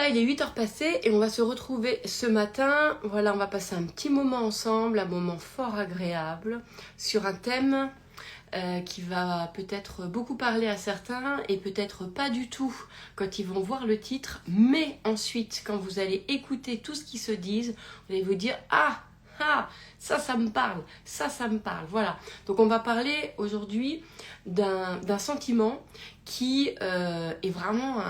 Voilà, il est 8 heures passées et on va se retrouver ce matin. Voilà, on va passer un petit moment ensemble, un moment fort agréable sur un thème qui va peut-être beaucoup parler à certains et peut-être pas du tout quand ils vont voir le titre. Mais ensuite, quand vous allez écouter tout ce qu'ils se disent, vous allez vous dire « Ah, ah, ça me parle, ça me parle ». Voilà, donc on va parler aujourd'hui d'un sentiment qui est vraiment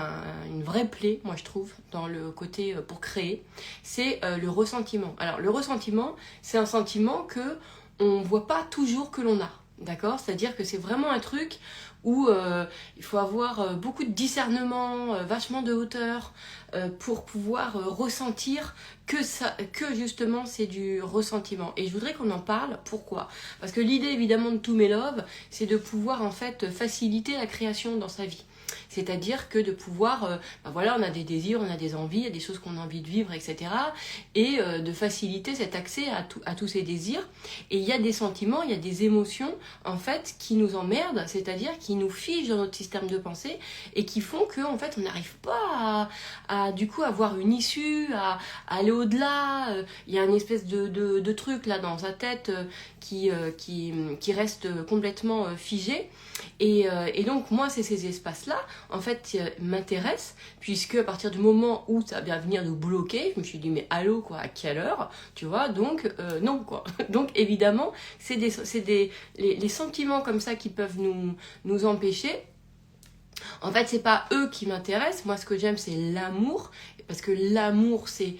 une vraie plaie, moi je trouve, dans le côté pour créer, c'est le ressentiment. Alors le ressentiment, c'est un sentiment que on voit pas toujours que l'on a, d'accord? C'est-à-dire que c'est vraiment un truc où il faut avoir beaucoup de discernement, vachement de hauteur, pour pouvoir ressentir que justement c'est du ressentiment. Et je voudrais qu'on en parle. Pourquoi? Parce que l'idée évidemment de tous mes loves, c'est de pouvoir en fait faciliter la création dans sa vie. C'est-à-dire que de pouvoir, voilà, on a des désirs, on a des envies, il y a des choses qu'on a envie de vivre, etc. Et de faciliter cet accès à tous ces désirs. Et il y a des sentiments, il y a des émotions, en fait, qui nous emmerdent, c'est-à-dire qui nous figent dans notre système de pensée et qui font qu'en fait, on n'arrive pas à du coup avoir une issue, à aller au-delà. Il y a une espèce de truc là dans sa tête qui reste complètement figé. Et donc moi c'est ces espaces-là en fait m'intéressent, puisque à partir du moment où ça va venir nous bloquer, je me suis dit mais allô quoi, à quelle heure, tu vois, donc non quoi. Donc évidemment c'est les sentiments comme ça qui peuvent nous empêcher. En fait, c'est pas eux qui m'intéressent. Moi, ce que j'aime, c'est l'amour. Parce que l'amour, c'est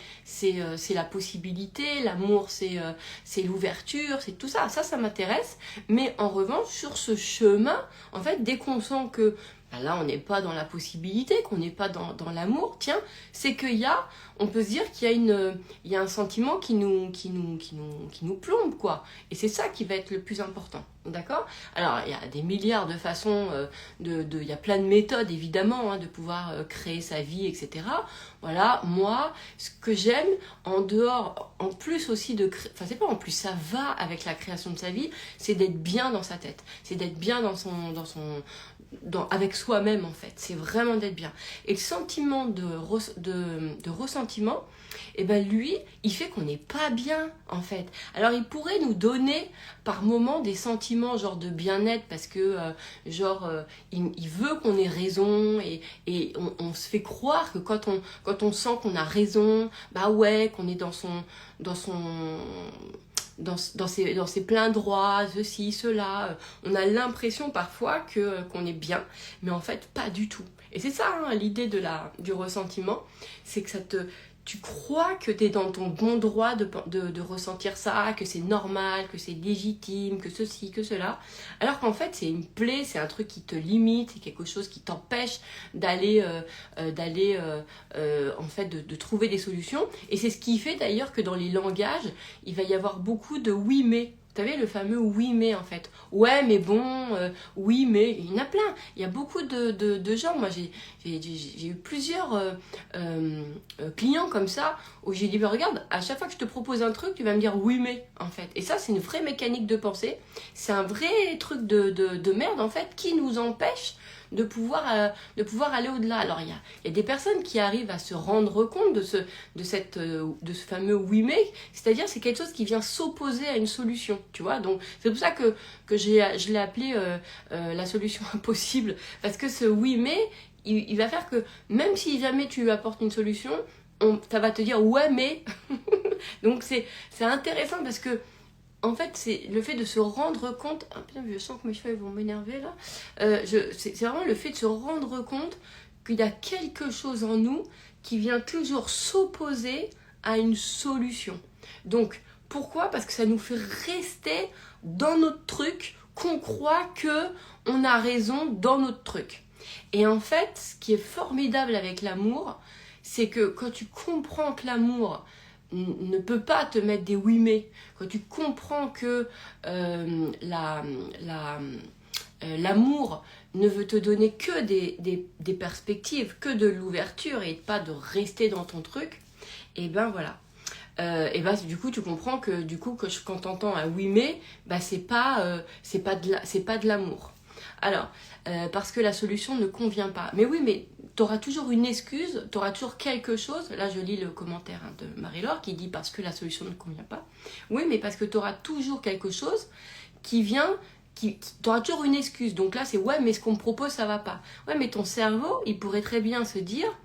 la possibilité. L'amour, c'est l'ouverture. C'est tout ça. Ça m'intéresse. Mais en revanche, sur ce chemin, en fait, dès qu'on sent que là, on n'est pas dans la possibilité, qu'on n'est pas dans l'amour, tiens, c'est on peut se dire qu'il y a un sentiment qui nous plombe, quoi. Et c'est ça qui va être le plus important. D'accord? Alors, il y a des milliards de façons, il y a plein de méthodes, évidemment, de pouvoir créer sa vie, etc. Voilà, moi, ce que j'aime, en dehors, en plus aussi c'est pas en plus, ça va avec la création de sa vie, c'est d'être bien dans sa tête. C'est d'être bien avec soi-même, en fait. C'est vraiment d'être bien. Et le sentiment de ressentiment, et ben lui, il fait qu'on n'est pas bien, en fait. Alors, il pourrait nous donner, par moments, des sentiments, genre de bien-être, parce que, il veut qu'on ait raison, et on se fait croire que quand on sent qu'on a raison, bah ouais, qu'on est dans ses pleins droits, ceci, cela. On a l'impression parfois qu'on est bien, mais en fait pas du tout. Et c'est ça l'idée du ressentiment, c'est que tu crois que tu es dans ton bon droit de ressentir ça, que c'est normal, que c'est légitime, que ceci, que cela. Alors qu'en fait, c'est une plaie, c'est un truc qui te limite, c'est quelque chose qui t'empêche d'aller en fait, de trouver des solutions. Et c'est ce qui fait d'ailleurs que dans les langages, il va y avoir beaucoup de oui mais. Vous savez, le fameux oui mais en fait. Ouais mais bon, oui mais, il y en a plein. Il y a beaucoup de gens. Moi j'ai eu plusieurs clients comme ça où j'ai dit, bah, regarde, à chaque fois que je te propose un truc, tu vas me dire oui mais en fait. Et ça c'est une vraie mécanique de pensée. C'est un vrai truc de merde en fait qui nous empêche de pouvoir aller au-delà. Alors il y a des personnes qui arrivent à se rendre compte de ce fameux oui mais, c'est-à-dire c'est quelque chose qui vient s'opposer à une solution, tu vois. Donc c'est pour ça que je l'ai appelé la solution impossible, parce que ce oui mais il va faire que même si jamais tu lui apportes une solution, ça va te dire ouais mais. Donc c'est intéressant parce que en fait, c'est le fait de se rendre compte. Ah putain, je sens que mes cheveux vont m'énerver là. C'est vraiment le fait de se rendre compte qu'il y a quelque chose en nous qui vient toujours s'opposer à une solution. Donc, pourquoi? Parce que ça nous fait rester dans notre truc, qu'on croit que on a raison dans notre truc. Et en fait, ce qui est formidable avec l'amour, c'est que quand tu comprends que l'amour ne peut pas te mettre des oui mais, quand tu comprends que l'amour ne veut te donner que des perspectives, que de l'ouverture et pas de rester dans ton truc, et ben voilà. Et ben du coup tu comprends que quand t'entends un oui mais, bah c'est pas de l'amour. Alors parce que la solution ne convient pas. Mais oui, mais tu auras toujours une excuse, tu auras toujours quelque chose. Là, je lis le commentaire de Marie-Laure qui dit parce que la solution ne convient pas. Oui, mais parce que tu auras toujours quelque chose qui vient, tu auras toujours une excuse. Donc là, c'est ouais, mais ce qu'on me propose, ça va pas. Ouais, mais ton cerveau, il pourrait très bien se dire,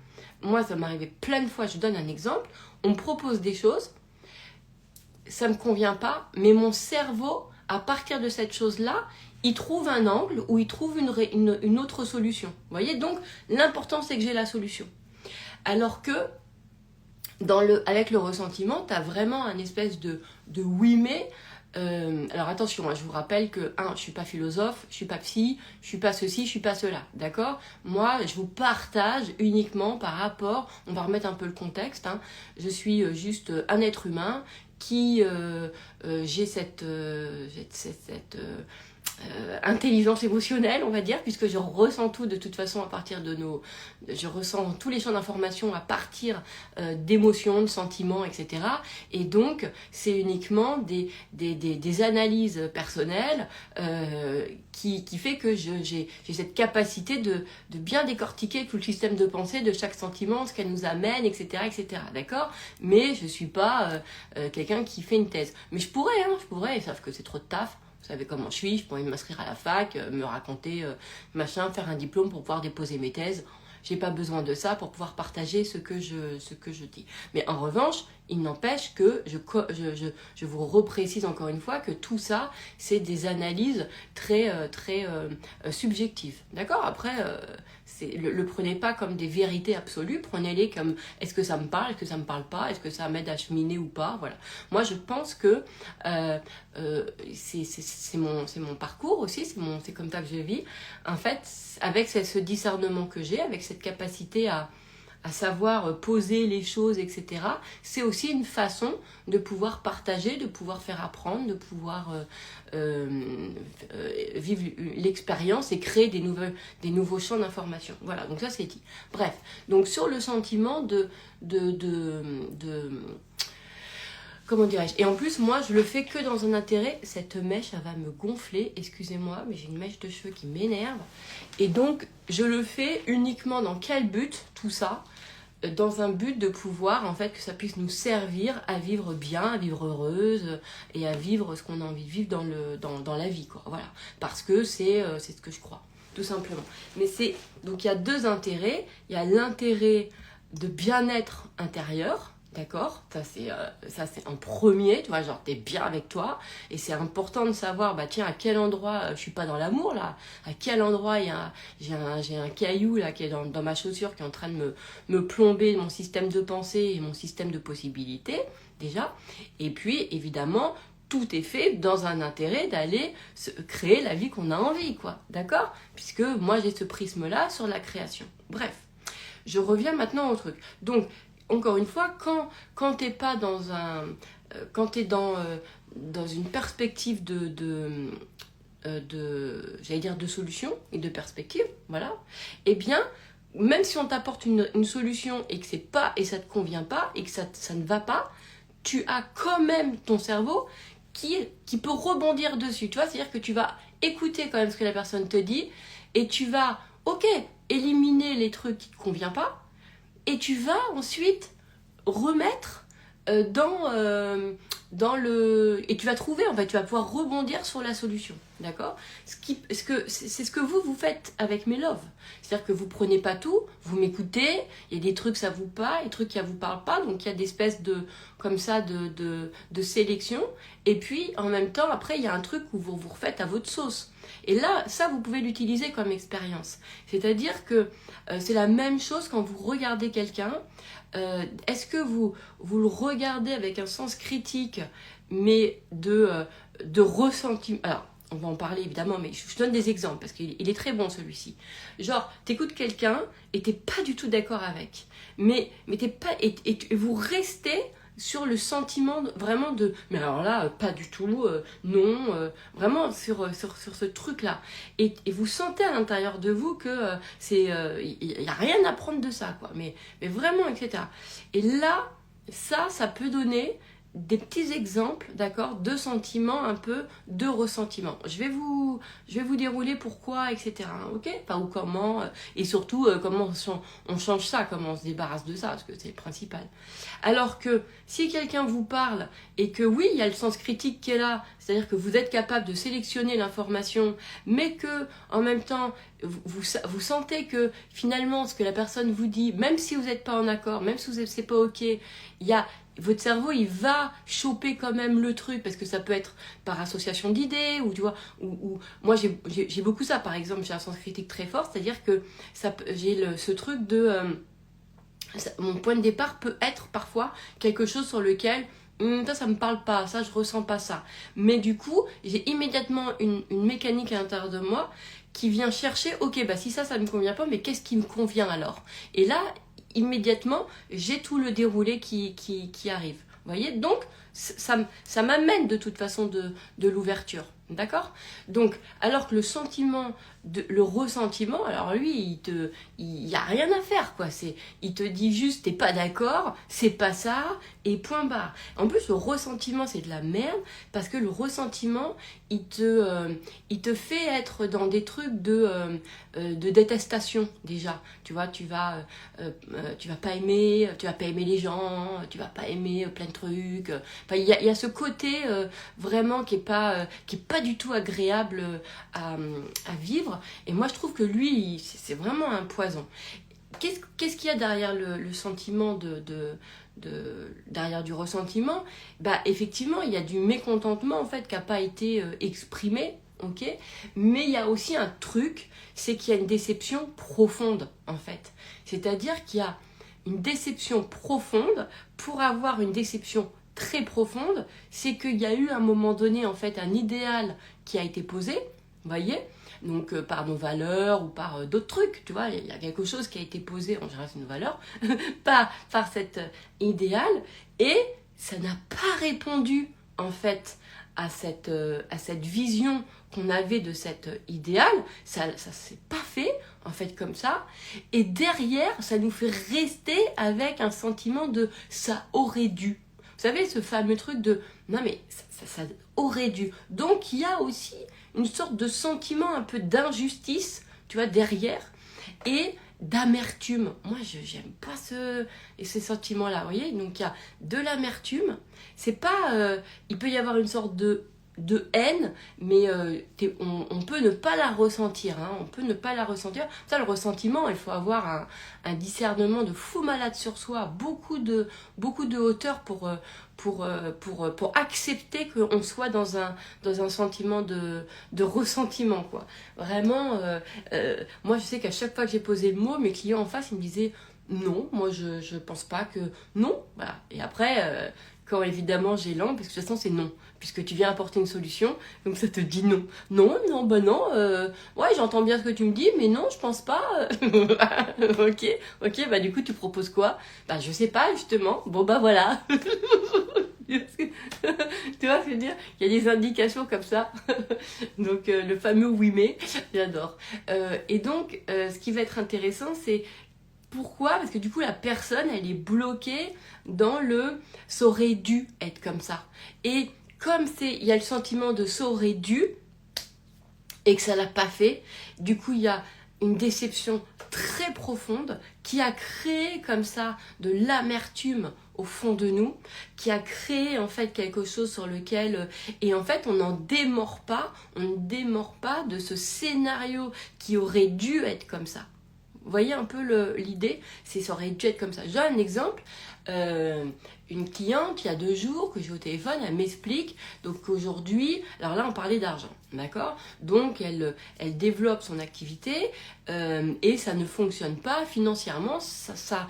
moi, ça m'est arrivé plein de fois, je donne un exemple, on me propose des choses, ça me convient pas, mais mon cerveau, à partir de cette chose-là, il trouve un angle ou il trouve une autre solution. Vous voyez, donc l'important c'est que j'ai la solution. Alors que avec le ressentiment, tu as vraiment un espèce de oui mais. Alors attention, hein, je vous rappelle que je suis pas philosophe, je suis pas psy, je suis pas ceci, je suis pas cela, d'accord? Moi, je vous partage uniquement par rapport, on va remettre un peu le contexte, hein, je suis juste un être humain qui j'ai cette intelligence émotionnelle, on va dire, puisque je ressens tout de toute façon à partir de je ressens tous les champs d'information à partir d'émotions, de sentiments, etc. Et donc, c'est uniquement des analyses personnelles qui fait que j'ai cette capacité de bien décortiquer tout le système de pensée de chaque sentiment, ce qu'elle nous amène, etc., etc. D'accord? Mais je suis pas quelqu'un qui fait une thèse. Mais je pourrais, sauf que c'est trop de taf. Vous savez comment je suis, je pourrais m'inscrire à la fac, me raconter machin, faire un diplôme pour pouvoir déposer mes thèses. J'ai pas besoin de ça pour pouvoir partager ce que je dis. Mais en revanche, il n'empêche que je vous reprécise encore une fois que tout ça, c'est des analyses très subjectives. D'accord? Après, le prenez pas comme des vérités absolues, prenez-les comme est-ce que ça me parle, est-ce que ça me parle pas, est-ce que ça m'aide à cheminer ou pas, voilà. Moi, je pense que c'est mon parcours aussi, c'est comme ça que je vis. En fait, avec ce discernement que j'ai, avec cette capacité à savoir poser les choses, etc. C'est aussi une façon de pouvoir partager, de pouvoir faire apprendre, de pouvoir vivre l'expérience et créer des nouveaux champs d'information. Voilà, donc ça c'est dit. Bref, donc sur le sentiment comment dirais-je? Et en plus, moi, je le fais que dans un intérêt. Cette mèche, elle va me gonfler. Excusez-moi, mais j'ai une mèche de cheveux qui m'énerve. Et donc, je le fais uniquement dans quel but, tout ça? Dans un but de pouvoir, en fait, que ça puisse nous servir à vivre bien, à vivre heureuse et à vivre ce qu'on a envie de vivre dans la vie, quoi. Voilà. Parce que c'est ce que je crois, tout simplement. Mais donc, il y a deux intérêts. Il y a l'intérêt de bien-être intérieur. D'accord, ça c'est un premier, tu vois, genre t'es bien avec toi et c'est important de savoir, bah tiens, à quel endroit, je suis pas dans l'amour là, à quel endroit j'ai un caillou là qui est dans ma chaussure qui est en train de me plomber mon système de pensée et mon système de possibilités déjà, et puis évidemment tout est fait dans un intérêt d'aller créer la vie qu'on a envie, quoi, d'accord, puisque moi j'ai ce prisme là sur la création. Bref, je reviens maintenant au truc, donc encore une fois, quand t'es pas quand t'es dans une perspective j'allais dire de solution et de perspective, voilà, eh bien, même si on t'apporte une solution et que ça te convient pas et que ça ne va pas, tu as quand même ton cerveau qui peut rebondir dessus, tu vois, c'est-à-dire que tu vas écouter quand même ce que la personne te dit et tu vas, ok, éliminer les trucs qui te conviennent pas. Et tu vas ensuite remettre dans le... Et tu vas trouver, en fait, tu vas pouvoir rebondir sur la solution, d'accord? C'est ce que vous faites avec Mes Love. C'est-à-dire que vous prenez pas tout, vous m'écoutez, il y a des trucs ça vous parle, des trucs qui vous parlent pas, donc il y a des espèces comme ça, de sélection. Et puis, en même temps, après, il y a un truc où vous refaites à votre sauce. Et là, ça, vous pouvez l'utiliser comme expérience. C'est-à-dire que c'est la même chose quand vous regardez quelqu'un. Est-ce que vous le regardez avec un sens critique, mais de ressentiment? Alors, on va en parler évidemment, mais je donne des exemples parce qu'il est très bon celui-ci. Genre, t'écoutes quelqu'un et t'es pas du tout d'accord avec. Mais t'es pas... Et vous restez sur le sentiment vraiment de... Mais alors là, pas du tout, non, vraiment sur ce truc-là. Et vous sentez à l'intérieur de vous que il n'y a rien à prendre de ça, quoi. Mais vraiment, etc. Et là, ça peut donner des petits exemples, d'accord, de sentiments, un peu de ressentiments. Je vais vous dérouler pourquoi, etc. Ok, enfin, ou comment, et surtout comment on change ça, comment on se débarrasse de ça, parce que c'est le principal. Alors que si quelqu'un vous parle et que oui, il y a le sens critique qui est là, c'est-à-dire que vous êtes capable de sélectionner l'information, mais que en même temps vous sentez que finalement ce que la personne vous dit, même si vous n'êtes pas en accord, même si c'est pas ok, il y a votre cerveau, il va choper quand même le truc, parce que ça peut être par association d'idées, ou tu vois, ou moi j'ai beaucoup ça, par exemple, j'ai un sens critique très fort, c'est-à-dire que j'ai ce truc de mon point de départ peut être parfois quelque chose sur lequel ça me parle pas, ça je ressens pas ça, mais du coup j'ai immédiatement une mécanique à l'intérieur de moi qui vient chercher, ok, bah si ça me convient pas, mais qu'est-ce qui me convient alors? Et là immédiatement, j'ai tout le déroulé qui arrive. Vous voyez? Donc, ça m'amène de toute façon de l'ouverture. D'accord? Donc, alors que le ressentiment, alors lui, il y a rien à faire, quoi. Il te dit juste, t'es pas d'accord, c'est pas ça, et point barre. En plus, le ressentiment, c'est de la merde, parce que le ressentiment, il te fait être dans des trucs de détestation, déjà. Tu vois, tu vas pas aimer les gens, tu vas pas aimer plein de trucs. Enfin, il y a ce côté vraiment qui est pas du tout agréable à vivre. Et moi, je trouve que lui, c'est vraiment un poison. Qu'est-ce qu'il y a derrière le sentiment derrière du ressentiment? Bah, effectivement, il y a du mécontentement en fait qui n'a pas été exprimé. Ok, mais il y a aussi un truc, c'est qu'il y a une déception profonde en fait. C'est-à-dire qu'il y a une déception profonde. Pour avoir une déception très profonde, c'est qu'il y a eu à un moment donné en fait un idéal qui a été posé, vous voyez, donc par nos valeurs ou par d'autres trucs, tu vois, il y a quelque chose qui a été posé, en général c'est nos valeurs, par cet idéal, et ça n'a pas répondu en fait à cette vision qu'on avait de cet idéal, ça s'est pas fait en fait comme ça, et derrière ça nous fait rester avec un sentiment de ça aurait dû. Vous savez, ce fameux truc de non mais ça aurait dû. Donc il y a aussi une sorte de sentiment un peu d'injustice, tu vois, derrière, et d'amertume. Moi, j'aime pas ces sentiments-là, vous voyez. Donc il y a de l'amertume. C'est pas, il peut y avoir une sorte de haine, mais on peut ne pas la ressentir, hein, on peut ne pas la ressentir. Ça, le ressentiment, il faut avoir un discernement de fou malade sur soi, beaucoup de hauteur pour accepter qu'on soit dans un sentiment de ressentiment, quoi. Vraiment, moi je sais qu'à chaque fois que j'ai posé le mot, mes clients en face, ils me disaient non, moi je pense pas que non, voilà. Et après, quand évidemment j'ai langue, parce que de toute façon c'est non, puisque tu viens apporter une solution, donc ça te dit non. Non, bah non, ouais, j'entends bien ce que tu me dis, mais non, je pense pas. Ok, bah du coup tu proposes quoi? Bah je sais pas, justement. Bon bah voilà. Tu vois ce que je veux dire? Il y a des indications comme ça. Donc le fameux oui mais, j'adore. Et donc ce qui va être intéressant, c'est pourquoi? Parce que du coup, la personne, elle est bloquée dans le ça aurait dû être comme ça. Et comme il y a le sentiment de ça aurait dû et que ça l'a pas fait, du coup, il y a une déception très profonde qui a créé comme ça de l'amertume au fond de nous, qui a créé en fait quelque chose sur lequel et en fait on ne démord pas de ce scénario qui aurait dû être comme ça. Vous voyez un peu l'idée, ça aurait dû être comme ça. J'ai un exemple, une cliente il y a 2 jours que j'ai au téléphone, elle m'explique donc qu'aujourd'hui, alors là on parlait d'argent, d'accord? Donc elle développe son activité et ça ne fonctionne pas financièrement, ça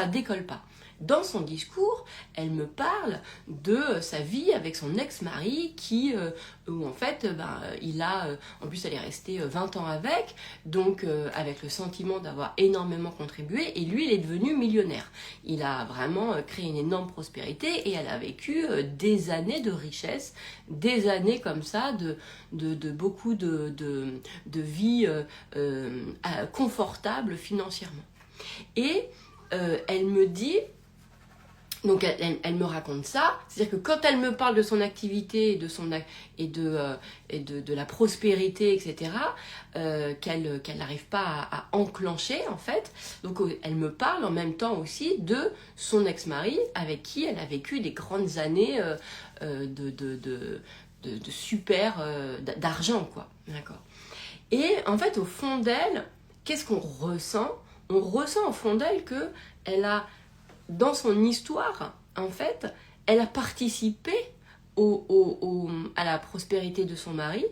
décolle pas. Dans son discours, elle me parle de sa vie avec son ex-mari où en fait, en plus elle est restée 20 ans avec, donc avec le sentiment d'avoir énormément contribué, et lui il est devenu millionnaire. Il a vraiment créé une énorme prospérité et elle a vécu des années de richesse, des années comme ça, de beaucoup de vie confortable financièrement. Et elle me dit... Donc elle me raconte ça, c'est-à-dire que quand elle me parle de son activité et de la prospérité, etc., qu'elle n'arrive pas à enclencher en fait. Donc elle me parle en même temps aussi de son ex-mari avec qui elle a vécu des grandes années de super d'argent, quoi. D'accord. Et en fait, au fond d'elle, qu'est-ce qu'on ressent? On ressent au fond d'elle que elle a, dans son histoire, en fait, elle a participé à la prospérité de son mari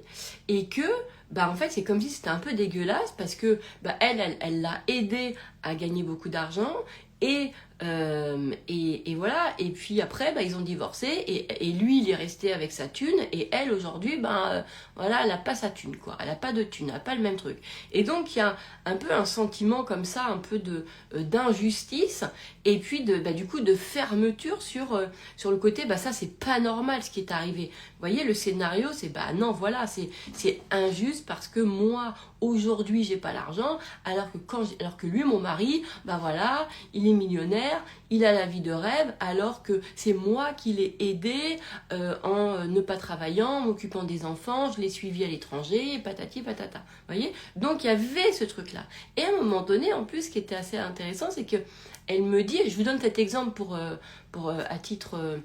et que, bah, en fait, c'est comme si c'était un peu dégueulasse parce que bah, elle l'a aidé à gagner beaucoup d'argent et voilà. Et puis après, bah, ils ont divorcé et lui, il est resté avec sa thune et elle, aujourd'hui, bah, voilà, elle n'a pas sa thune, quoi. Elle n'a pas de thune, elle n'a pas le même truc. Et donc, il y a un peu un sentiment comme ça, un peu d'injustice et puis bah, du coup de fermeture sur le côté, bah ça c'est pas normal ce qui est arrivé. Vous voyez, le scénario c'est bah non, voilà, c'est injuste parce que moi aujourd'hui j'ai pas l'argent alors que lui, mon mari, bah voilà, il est millionnaire, il a la vie de rêve alors que c'est moi qui l'ai aidé en ne pas travaillant, en m'occupant des enfants, je l'ai suivi à l'étranger, patati patata. Vous voyez, donc il y avait ce truc là. Et à un moment donné, en plus, ce qui était assez intéressant, c'est que elle me dit, et je vous donne cet exemple pour à titre,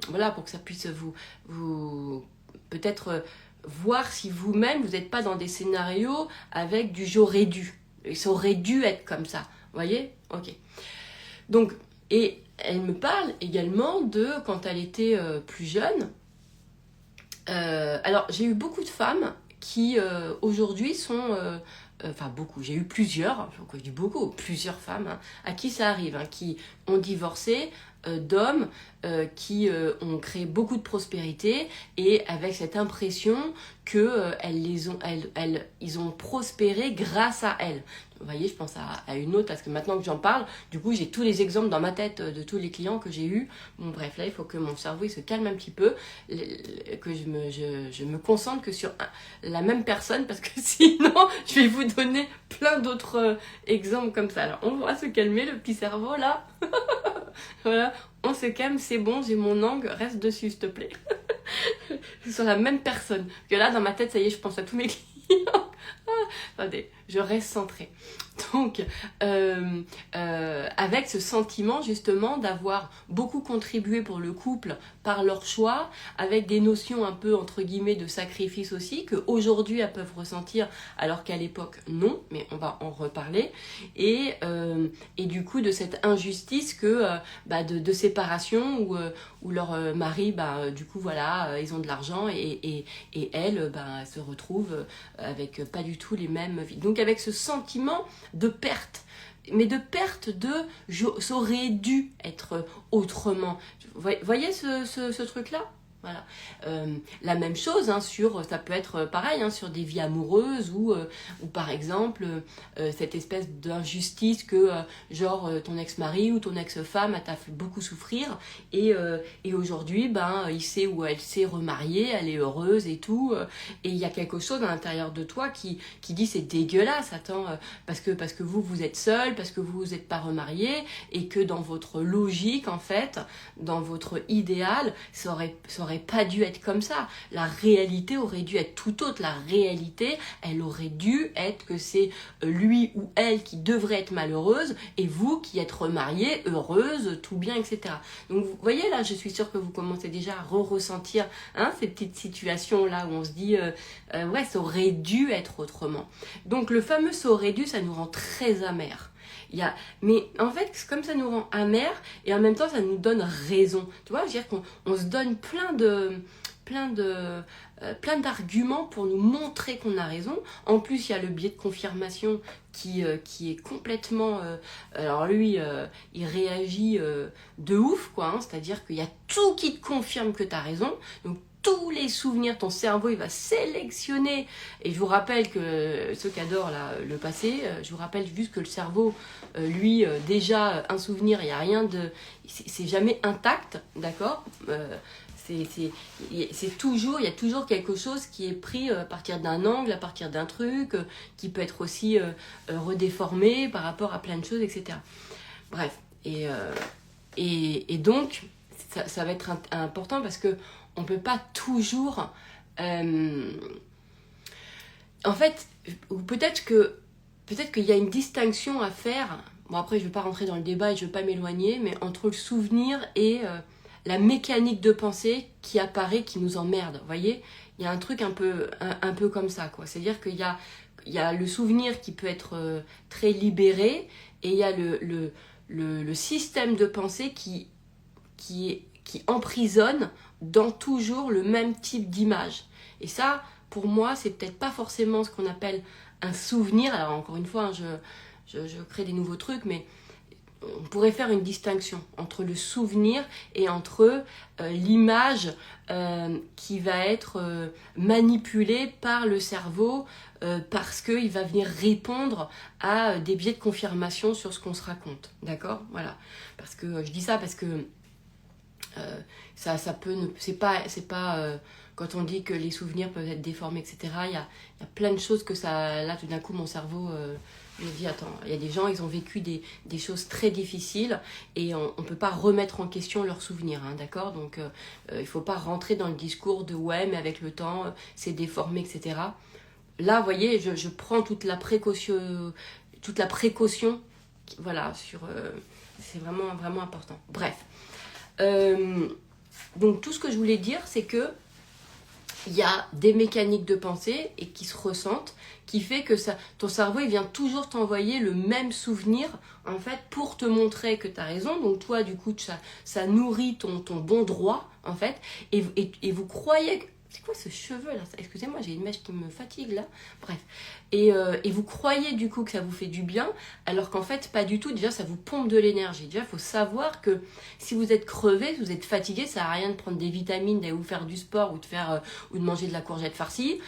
voilà, pour que ça puisse vous peut-être voir si vous-même, vous n'êtes pas dans des scénarios avec du j'aurais dû. Et ça aurait dû être comme ça. Vous voyez? Ok. Donc, et elle me parle également de quand elle était plus jeune. Alors, j'ai eu beaucoup de femmes qui aujourd'hui sont... enfin beaucoup, j'ai eu plusieurs, je dis beaucoup, plusieurs femmes hein, à qui ça arrive, hein, qui ont divorcé d'hommes qui ont créé beaucoup de prospérité et avec cette impression que ils ont prospéré grâce à elles. Vous voyez, je pense à une autre parce que maintenant que j'en parle, du coup j'ai tous les exemples dans ma tête de tous les clients que j'ai eus. Bon bref, là il faut que mon cerveau il se calme un petit peu, que je me concentre que sur la même personne parce que sinon je vais vous donner plein d'autres exemples comme ça. Alors on va se calmer le petit cerveau là. Voilà, on se calme, c'est bon, j'ai mon angle, reste dessus s'il te plaît. Sur la même personne. Parce que là dans ma tête, ça y est, je pense à tous mes clients. Attendez, je reste centrée. Donc, avec ce sentiment justement d'avoir beaucoup contribué pour le couple par leur choix, avec des notions un peu entre guillemets de sacrifice aussi, qu'aujourd'hui elles peuvent ressentir alors qu'à l'époque non, mais on va en reparler, et du coup de cette injustice que bah, de séparation où leur mari, bah, du coup voilà, ils ont de l'argent et elles bah, se retrouvent avec pas du tout les mêmes vies. Donc avec ce sentiment de perte, mais de perte ça aurait dû être autrement. Vous voyez ce truc-là? Voilà. La même chose, hein, ça peut être pareil, hein, sur des vies amoureuses ou par exemple cette espèce d'injustice que genre ton ex-mari ou ton ex-femme t'a fait beaucoup souffrir et aujourd'hui ben, il sait ou elle s'est remariée, elle est heureuse et tout et il y a quelque chose à l'intérieur de toi qui dit c'est dégueulasse, attends, parce que vous êtes seul, parce que vous n'êtes pas remarié et que dans votre logique en fait, dans votre idéal, ça aurait pas dû être comme ça. La réalité aurait dû être tout autre. La réalité, elle aurait dû être que c'est lui ou elle qui devrait être malheureuse et vous qui êtes remariée, heureuse, tout bien, etc. Donc vous voyez là, je suis sûre que vous commencez déjà à ressentir hein, ces petites situations là où on se dit ouais, ça aurait dû être autrement. Donc le fameux ça aurait dû, ça nous rend très amer. Mais en fait, comme ça nous rend amer et en même temps ça nous donne raison. Tu vois, je veux dire qu'on se donne plein d'arguments pour nous montrer qu'on a raison. En plus, il y a le biais de confirmation qui est complètement... alors lui, il réagit de ouf, quoi. Hein, c'est-à-dire qu'il y a tout qui te confirme que tu as raison. Donc, tous les souvenirs, ton cerveau, il va sélectionner. Et je vous rappelle que ceux qui adorent là, le passé, je vous rappelle juste que le cerveau, lui, déjà, un souvenir, il n'y a rien de... C'est jamais intact, d'accord c'est toujours, il y a toujours quelque chose qui est pris à partir d'un angle, à partir d'un truc, qui peut être aussi redéformé par rapport à plein de choses, etc. Bref, et Et donc, ça va être important parce qu'on ne peut pas toujours... en fait, peut-être qu'il y a une distinction à faire. Bon, après, je ne vais pas rentrer dans le débat et je ne vais pas m'éloigner, mais entre le souvenir et la mécanique de pensée qui apparaît, qui nous emmerde. Vous voyez, il y a un truc un peu comme ça, quoi. C'est-à-dire qu'il y a le souvenir qui peut être très libéré et il y a le système de pensée qui emprisonne dans toujours le même type d'image. Et ça, pour moi, c'est peut-être pas forcément ce qu'on appelle un souvenir. Alors encore une fois, hein, je crée des nouveaux trucs, mais on pourrait faire une distinction entre le souvenir et entre l'image qui va être manipulée par le cerveau parce qu'il va venir répondre à des biais de confirmation sur ce qu'on se raconte. D'accord ? Voilà. Parce que je dis ça parce que ça peut c'est pas quand on dit que les souvenirs peuvent être déformés, etc. Il y a plein de choses que ça... Là, tout d'un coup, mon cerveau me dit, attends, il y a des gens, ils ont vécu des choses très difficiles et on ne peut pas remettre en question leurs souvenirs, hein, d'accord ? Donc, il ne faut pas rentrer dans le discours de, ouais, mais avec le temps, c'est déformé, etc. Là, vous voyez, je prends toute la précaution, voilà, c'est vraiment, vraiment important. Bref. Donc, tout ce que je voulais dire, c'est que il y a des mécaniques de pensée et qui se ressentent, qui fait que ton cerveau il vient toujours t'envoyer le même souvenir en fait pour te montrer que tu as raison. Donc toi du coup ça nourrit ton bon droit en fait et vous croyez... C'est quoi ce cheveu là ? Excusez-moi, j'ai une mèche qui me fatigue là. Bref. Et vous croyez du coup que ça vous fait du bien, alors qu'en fait pas du tout. Déjà ça vous pompe de l'énergie. Déjà il faut savoir que si vous êtes crevé, si vous êtes fatigué, ça sert à rien de prendre des vitamines, d'aller vous faire du sport ou de manger de la courgette farcie,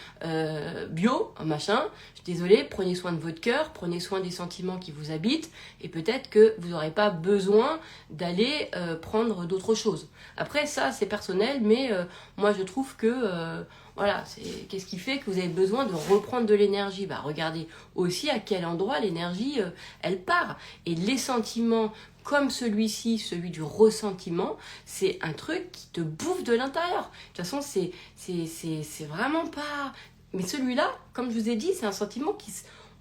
bio, machin. Je suis désolée, prenez soin de votre cœur, prenez soin des sentiments qui vous habitent et peut-être que vous n'aurez pas besoin d'aller prendre d'autres choses. Après ça c'est personnel, mais moi je trouve que voilà, qu'est-ce qui fait que vous avez besoin de reprendre de l'énergie ? Bah, regardez aussi à quel endroit l'énergie, elle part. Et les sentiments comme celui-ci, celui du ressentiment, c'est un truc qui te bouffe de l'intérieur. De toute façon, c'est vraiment pas... Mais celui-là, comme je vous ai dit, c'est un sentiment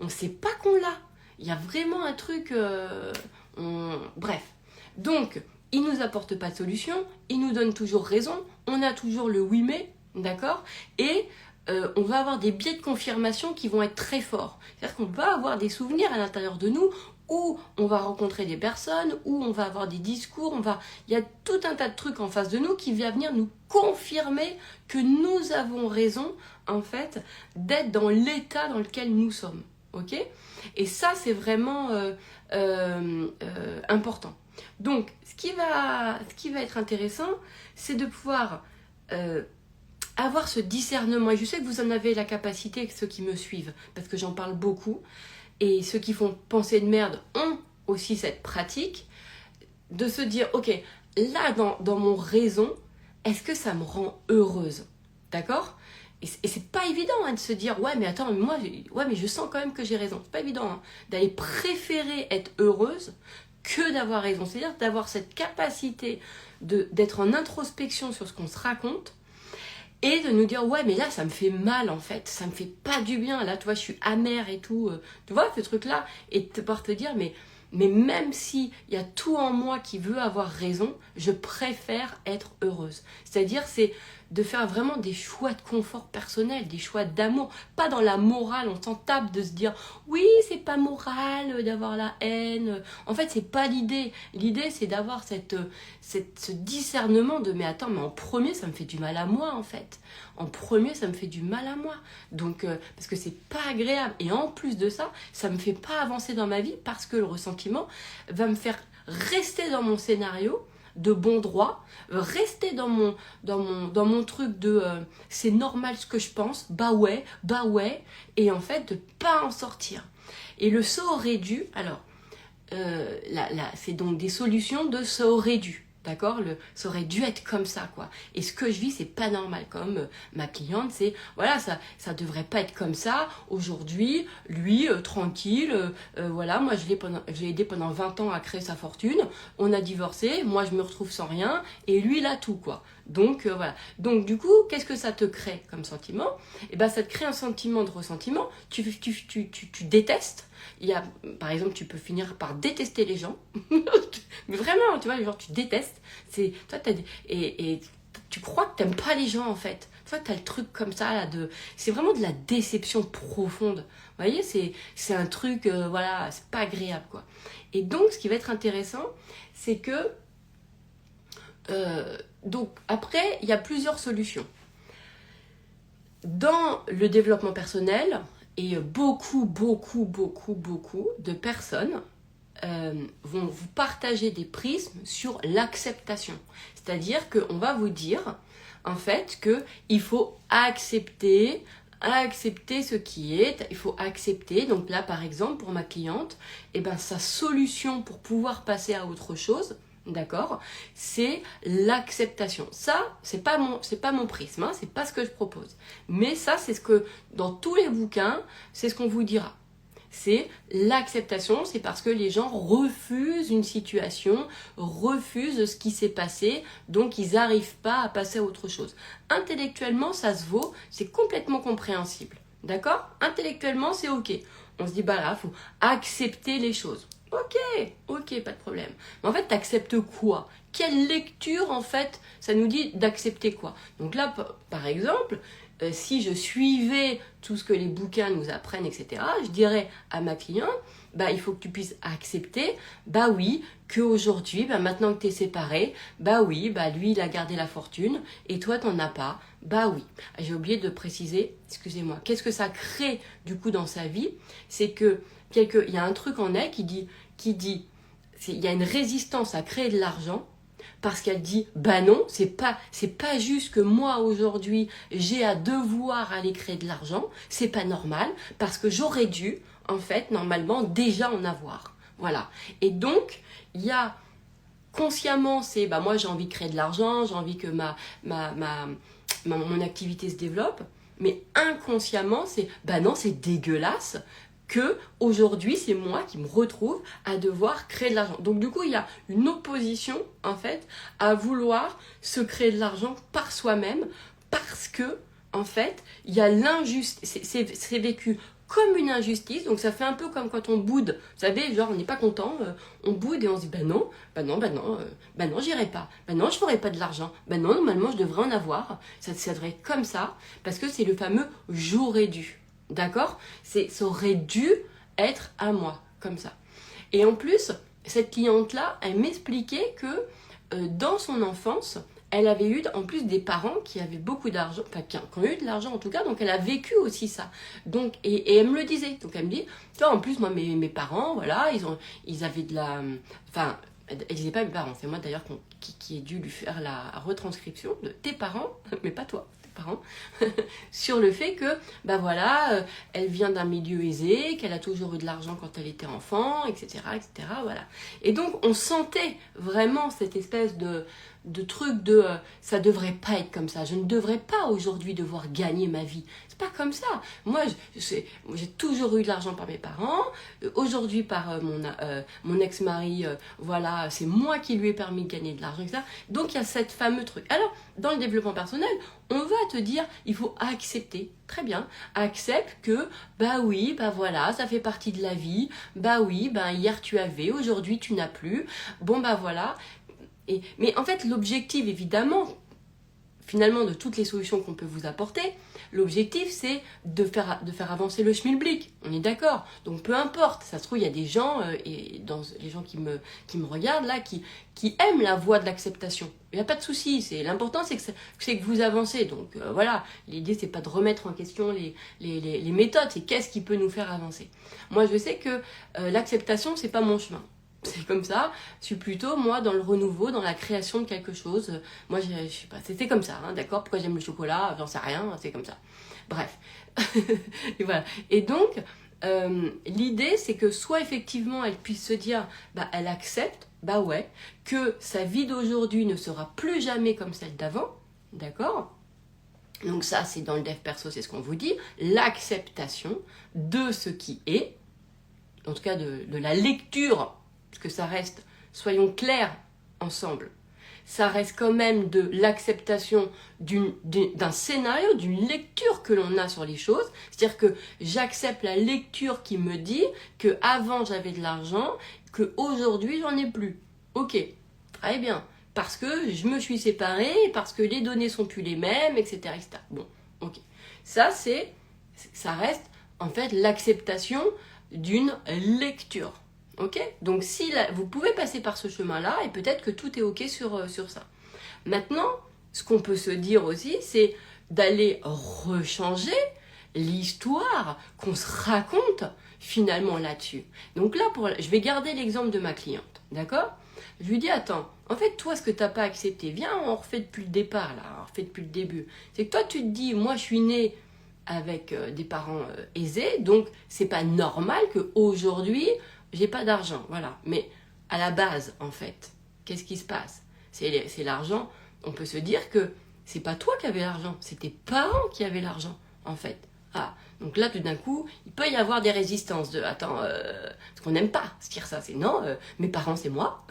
on ne sait pas qu'on l'a. Il y a vraiment un truc... Bref. Donc, il ne nous apporte pas de solution, il nous donne toujours raison, on a toujours le oui mais, d'accord ? Et on va avoir des biais de confirmation qui vont être très forts. C'est-à-dire qu'on va avoir des souvenirs à l'intérieur de nous où on va rencontrer des personnes, où on va avoir des discours, il y a tout un tas de trucs en face de nous qui vont venir nous confirmer que nous avons raison, en fait, d'être dans l'état dans lequel nous sommes. Ok ? Et ça, c'est vraiment important. Donc, ce qui va être intéressant, c'est de pouvoir avoir ce discernement. Et je sais que vous en avez la capacité, ceux qui me suivent, parce que j'en parle beaucoup. Et ceux qui font penser de merde ont aussi cette pratique de se dire, ok, là, dans mon raison, est-ce que ça me rend heureuse ? D'accord ? Et c'est pas évident hein, de se dire, ouais, mais attends, mais je sens quand même que j'ai raison. C'est pas évident hein, d'aller préférer être heureuse que d'avoir raison. C'est-à-dire d'avoir cette capacité d'être en introspection sur ce qu'on se raconte et de nous dire, ouais, mais là, ça me fait mal, en fait. Ça me fait pas du bien. Là, tu vois, je suis amère et tout. Tu vois, ce truc-là. Et de pouvoir te dire, mais même s'il y a tout en moi qui veut avoir raison, je préfère être heureuse. C'est-à-dire, c'est de faire vraiment des choix de confort personnel, des choix d'amour. Pas dans la morale, on s'en tape de se dire « Oui, c'est pas moral d'avoir la haine. » En fait, c'est pas l'idée. L'idée, c'est d'avoir ce discernement de « Mais attends, mais en premier, ça me fait du mal à moi, en fait. En premier, ça me fait du mal à moi. » Donc, parce que c'est pas agréable. Et en plus de ça, ça me fait pas avancer dans ma vie parce que le ressentiment va me faire rester dans mon scénario de bon droit, rester dans mon truc de c'est normal ce que je pense, bah ouais, et en fait de pas en sortir. Et le ça aurait dû, alors c'est donc des solutions de ça aurait dû, D'accord, ça aurait dû être comme ça, quoi. Et ce que je vis, c'est pas normal. Comme ma cliente, c'est, voilà, ça devrait pas être comme ça. Aujourd'hui, lui, tranquille, voilà, moi, je l'ai aidé pendant 20 ans à créer sa fortune. On a divorcé, moi, je me retrouve sans rien, et lui, il a tout, quoi. Donc, voilà. Donc, du coup, qu'est-ce que ça te crée comme sentiment? Eh ben, ça te crée un sentiment de ressentiment. Tu détestes. Il y a, par exemple, tu peux finir par détester les gens. Mais vraiment, tu vois, genre, tu détestes. Toi, et tu crois que t'aimes pas les gens, en fait. Toi, t'as le truc comme ça, là, c'est vraiment de la déception profonde. Vous voyez, c'est un truc, voilà, c'est pas agréable, quoi. Et donc, ce qui va être intéressant, c'est que, donc, après, il y a plusieurs solutions. Dans le développement personnel, et beaucoup de personnes vont vous partager des prismes sur l'acceptation. C'est-à-dire qu'on va vous dire, en fait, qu'il faut accepter ce qui est, il faut accepter. Donc là, par exemple, pour ma cliente, sa solution pour pouvoir passer à autre chose, d'accord, c'est l'acceptation. Ça, c'est pas mon prisme, hein, c'est pas ce que je propose. Mais ça, c'est ce que, dans tous les bouquins, c'est ce qu'on vous dira. C'est l'acceptation, c'est parce que les gens refusent une situation, refusent ce qui s'est passé, donc ils n'arrivent pas à passer à autre chose. Intellectuellement, ça se vaut, c'est complètement compréhensible. D'accord? Intellectuellement, c'est ok. On se dit, bah là, il faut accepter les choses. Ok, pas de problème. Mais en fait, t'acceptes quoi? Quelle lecture, en fait, ça nous dit d'accepter quoi? Donc là, par exemple, si je suivais tout ce que les bouquins nous apprennent, etc., je dirais à ma cliente, il faut que tu puisses accepter, oui, qu'aujourd'hui, maintenant que tu es séparé, oui, lui, il a gardé la fortune, et toi, t'en as pas, oui. J'ai oublié de préciser, excusez-moi, qu'est-ce que ça crée, du coup, dans sa vie? C'est que, il y a un truc en elle qui dit, il y a une résistance à créer de l'argent, parce qu'elle dit, non, c'est pas juste que moi aujourd'hui j'ai à devoir aller créer de l'argent, c'est pas normal, parce que j'aurais dû, en fait, normalement, déjà en avoir. Voilà. Et donc, il y a consciemment, c'est, moi j'ai envie de créer de l'argent, j'ai envie que mon activité se développe, mais inconsciemment, c'est, non, c'est dégueulasse, que aujourd'hui c'est moi qui me retrouve à devoir créer de l'argent. Donc du coup il y a une opposition en fait à vouloir se créer de l'argent par soi-même parce que en fait il y a l'injustice, c'est vécu comme une injustice, donc ça fait un peu comme quand on boude, vous savez, genre on n'est pas content, on boude et on se dit non, j'irai pas, non, je ferai pas de l'argent, non, normalement je devrais en avoir, ça devrait être comme ça, parce que c'est le fameux j'aurais dû. D'accord? Ça aurait dû être à moi, comme ça. Et en plus, cette cliente-là, elle m'expliquait que dans son enfance, elle avait eu en plus des parents qui avaient beaucoup d'argent, enfin qui ont eu de l'argent en tout cas, donc elle a vécu aussi ça. Donc, et elle me le disait. Donc elle me dit, toi en plus, moi mes parents, voilà, ils avaient de la... Enfin, elle disait pas mes parents, c'est moi d'ailleurs qui ai dû lui faire la retranscription de tes parents, mais pas toi. Parents, sur le fait que, elle vient d'un milieu aisé, qu'elle a toujours eu de l'argent quand elle était enfant, etc., voilà. Et donc, on sentait vraiment cette espèce de truc de ça devrait pas être comme ça, je ne devrais pas aujourd'hui devoir gagner ma vie, c'est pas comme ça. Moi j'ai toujours eu de l'argent par mes parents, aujourd'hui par mon ex-mari, voilà, c'est moi qui lui ai permis de gagner de l'argent, etc. Donc il y a cette fameux truc. Alors dans le développement personnel, on va te dire il faut accepter, très bien, accepte que oui, voilà, ça fait partie de la vie, oui, hier tu avais, aujourd'hui tu n'as plus, voilà. Mais en fait, l'objectif, évidemment, finalement, de toutes les solutions qu'on peut vous apporter, l'objectif, c'est de faire avancer le schmilblick. On est d'accord? Donc, peu importe. Ça se trouve, il y a des gens, et dans les gens qui me regardent, là, qui aiment la voie de l'acceptation. Il n'y a pas de souci. L'important, c'est que vous avancez. Donc, voilà. L'idée, c'est pas de remettre en question les méthodes. C'est qu'est-ce qui peut nous faire avancer. Moi, je sais que l'acceptation, c'est pas mon chemin. C'est comme ça, je suis plutôt moi dans le renouveau, dans la création de quelque chose. Moi je sais pas, c'était comme ça, hein, d'accord? Pourquoi j'aime le chocolat? J'en sais rien, c'est comme ça. Bref. Et voilà. Et donc, l'idée c'est que soit effectivement elle puisse se dire, elle accepte, bah ouais, que sa vie d'aujourd'hui ne sera plus jamais comme celle d'avant, d'accord? Donc ça, c'est dans le dev perso, c'est ce qu'on vous dit, l'acceptation de ce qui est, en tout cas de la lecture, parce que ça reste, soyons clairs ensemble, ça reste quand même de l'acceptation d'un scénario, d'une lecture que l'on a sur les choses. C'est-à-dire que j'accepte la lecture qui me dit que avant j'avais de l'argent, qu'aujourd'hui j'en ai plus. Ok, très bien. Parce que je me suis séparée, parce que les données sont plus les mêmes, etc. etc. Bon, ok. Ça reste en fait l'acceptation d'une lecture. Ok, donc si vous pouvez passer par ce chemin-là et peut-être que tout est ok sur ça. Maintenant, ce qu'on peut se dire aussi, c'est d'aller rechanger l'histoire qu'on se raconte finalement là-dessus. Donc là, je vais garder l'exemple de ma cliente, d'accord? Je lui dis, attends, en fait, toi, ce que tu n'as pas accepté, viens, on refait depuis le départ, là, on refait depuis le début. C'est que toi, tu te dis, moi, je suis née avec des parents aisés, donc c'est pas normal qu'aujourd'hui, j'ai pas d'argent, voilà. Mais à la base, en fait, qu'est-ce qui se passe? C'est l'argent. On peut se dire que c'est pas toi qui avais l'argent, c'est tes parents qui avaient l'argent, en fait. Ah, donc là, tout d'un coup, il peut y avoir des résistances de attends, parce qu'on n'aime pas se dire ça. C'est non, mes parents, c'est moi,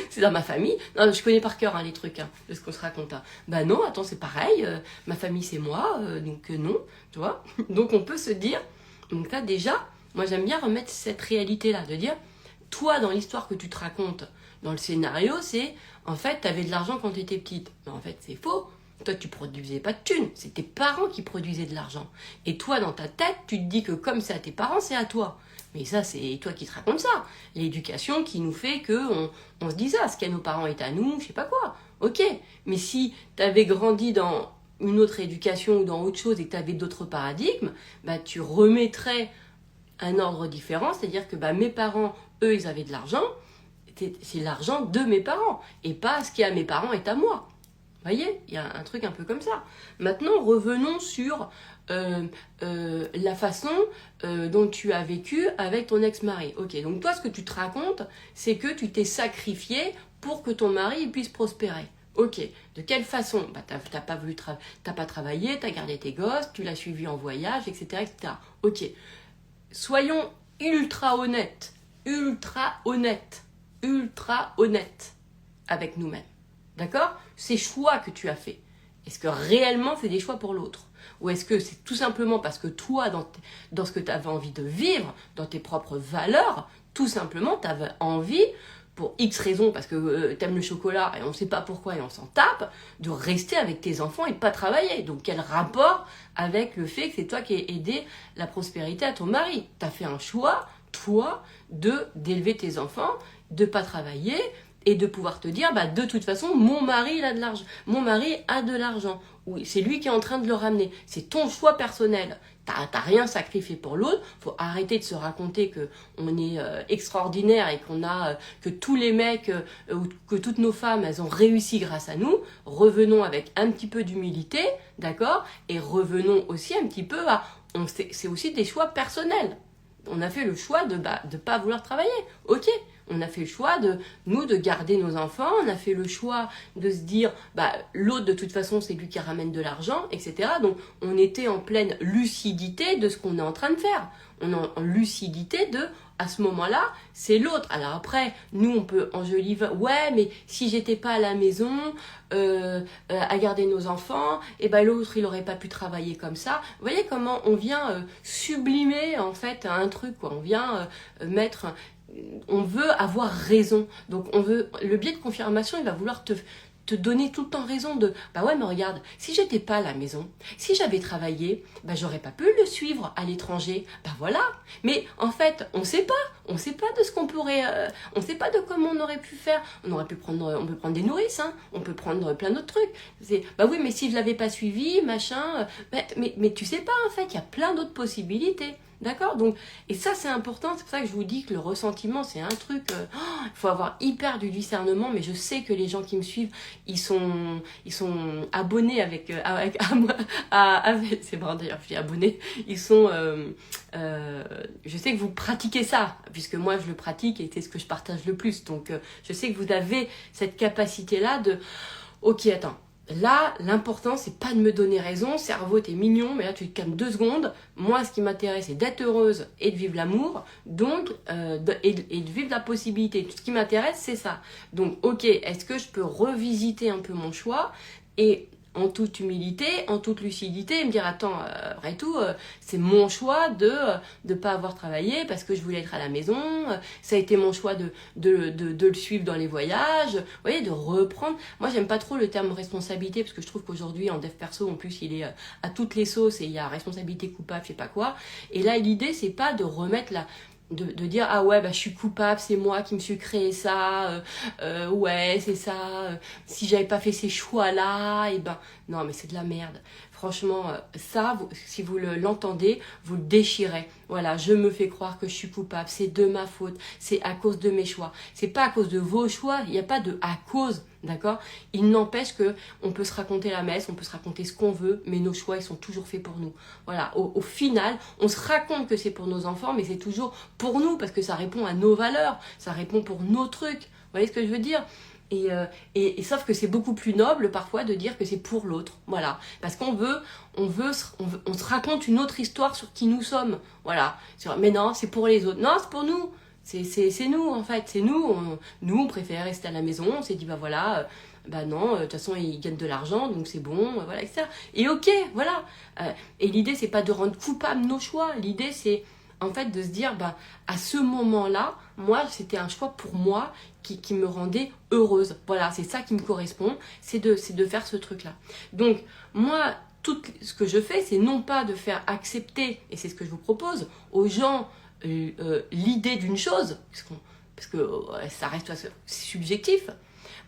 c'est dans ma famille. Non, je connais par cœur les trucs de ce qu'on se raconte. Bah non, attends, c'est pareil, ma famille, c'est moi, donc non, tu vois. Donc on peut se dire, donc là déjà, moi j'aime bien remettre cette réalité-là, de dire, toi, dans l'histoire que tu te racontes, dans le scénario, c'est en fait, tu avais de l'argent quand tu étais petite. Mais en fait, c'est faux. Toi, tu produisais pas de thunes, c'est tes parents qui produisaient de l'argent. Et toi, dans ta tête, tu te dis que comme c'est à tes parents, c'est à toi. Mais ça, c'est toi qui te racontes ça. L'éducation qui nous fait qu'on se dit ça, ce qu'à nos parents est à nous, je sais pas quoi. Ok, mais si tu avais grandi dans une autre éducation ou dans autre chose et que tu avais d'autres paradigmes, bah, tu remettrais un ordre différent, c'est-à-dire que bah, mes parents, eux, ils avaient de l'argent, c'est l'argent de mes parents, et pas ce qui est à mes parents est à moi. Vous voyez, il y a un truc un peu comme ça. Maintenant, revenons sur la façon dont tu as vécu avec ton ex-mari. Ok, donc toi, ce que tu te racontes, c'est que tu t'es sacrifié pour que ton mari puisse prospérer. Ok, de quelle façon? Bah, t'as pas travaillé, t'as gardé tes gosses, tu l'as suivi en voyage, etc., etc. Ok, soyons ultra honnêtes avec nous-mêmes. D'accord? Ces choix que tu as faits, est-ce que réellement c'est des choix pour l'autre? Ou est-ce que c'est tout simplement parce que toi, dans ce que tu avais envie de vivre, dans tes propres valeurs, tout simplement tu avais envie, pour X raisons, parce que t'aimes le chocolat et on ne sait pas pourquoi et on s'en tape, de rester avec tes enfants et de pas travailler. Donc quel rapport avec le fait que c'est toi qui as aidé la prospérité à ton mari? Tu as fait un choix, toi, d'élever tes enfants, de pas travailler, et de pouvoir te dire, bah, de toute façon, mon mari, il a de l'argent. Mon mari a de l'argent. Oui, c'est lui qui est en train de le ramener. C'est ton choix personnel. T'as rien sacrifié pour l'autre. Faut arrêter de se raconter que on est extraordinaire et que tous les mecs ou que toutes nos femmes, elles ont réussi grâce à nous. Revenons avec un petit peu d'humilité, d'accord? Et revenons aussi un petit peu c'est aussi des choix personnels. On a fait le choix de pas vouloir travailler. Ok. On a fait le choix de garder nos enfants, on a fait le choix de se dire, bah, l'autre de toute façon c'est lui qui ramène de l'argent, etc. Donc on était en pleine lucidité de ce qu'on est en train de faire. On est en lucidité à ce moment-là, c'est l'autre. Alors après, nous on peut enjoliver, ouais mais si j'étais pas à la maison à garder nos enfants, et ben l'autre il aurait pas pu travailler comme ça. Vous voyez comment on vient sublimer en fait un truc, quoi. On vient on veut avoir raison. Donc le biais de confirmation, il va vouloir te donner tout le temps raison bah ouais mais regarde, si j'étais pas à la maison, si j'avais travaillé, bah j'aurais pas pu le suivre à l'étranger. Bah voilà. Mais en fait, on sait pas de ce qu'on pourrait on sait pas de comment on aurait pu faire. On peut prendre des nourrices, on peut prendre plein d'autres trucs. Bah oui, mais si je l'avais pas suivi, machin, mais tu sais pas en fait, il y a plein d'autres possibilités. D'accord? Donc, et ça, c'est important. C'est pour ça que je vous dis que le ressentiment, c'est un truc. Il faut avoir hyper du discernement. Mais je sais que les gens qui me suivent, ils sont abonnés à moi. C'est marrant d'ailleurs, je suis abonnée. Ils sont. Je sais que vous pratiquez ça, puisque moi, je le pratique et c'est ce que je partage le plus. Donc, je sais que vous avez cette capacité-là de. Ok, attends. Là, l'important, c'est pas de me donner raison. Cerveau, t'es mignon, mais là, tu te calmes 2 secondes. Moi, ce qui m'intéresse, c'est d'être heureuse et de vivre l'amour. Donc, et de vivre la possibilité. Tout ce qui m'intéresse, c'est ça. Donc, ok, est-ce que je peux revisiter un peu mon choix et en toute humilité, en toute lucidité, et me dire, attends, après tout, c'est mon choix de ne pas avoir travaillé parce que je voulais être à la maison. Ça a été mon choix de le suivre dans les voyages. Vous voyez, de reprendre. Moi, j'aime pas trop le terme responsabilité parce que je trouve qu'aujourd'hui, en dev perso, en plus, il est à toutes les sauces et il y a responsabilité coupable, je sais pas quoi. Et là, l'idée, c'est pas de remettre de dire ah ouais bah je suis coupable, c'est moi qui me suis créé ça, ouais c'est ça, si j'avais pas fait ces choix là, et ben non mais c'est de la merde. Franchement ça si vous l'entendez, vous le déchirez. Voilà, je me fais croire que je suis coupable, c'est de ma faute, c'est à cause de mes choix. C'est pas à cause de vos choix, il n'y a pas de à cause, d'accord? Il n'empêche que on peut se raconter la messe, on peut se raconter ce qu'on veut, mais nos choix ils sont toujours faits pour nous. Voilà, au final, on se raconte que c'est pour nos enfants, mais c'est toujours pour nous, parce que ça répond à nos valeurs, ça répond pour nos trucs. Vous voyez ce que je veux dire? Et sauf que c'est beaucoup plus noble parfois de dire que c'est pour l'autre, voilà, parce on se raconte une autre histoire sur qui nous sommes, voilà. Mais non, c'est pour les autres, non, c'est pour nous, c'est nous en fait, c'est nous, on préfère rester à la maison, on s'est dit bah voilà, bah non, de toute façon ils gagnent de l'argent, donc c'est bon, voilà, etc. Et ok, voilà. Et l'idée c'est pas de rendre coupable nos choix, l'idée c'est en fait de se dire bah à ce moment-là, moi c'était un choix pour moi qui me rendait heureuse. Voilà, c'est ça qui me correspond, c'est de faire ce truc-là. Donc moi, tout ce que je fais, c'est non pas de faire accepter, et c'est ce que je vous propose, aux gens l'idée d'une chose, parce que ça reste subjectif,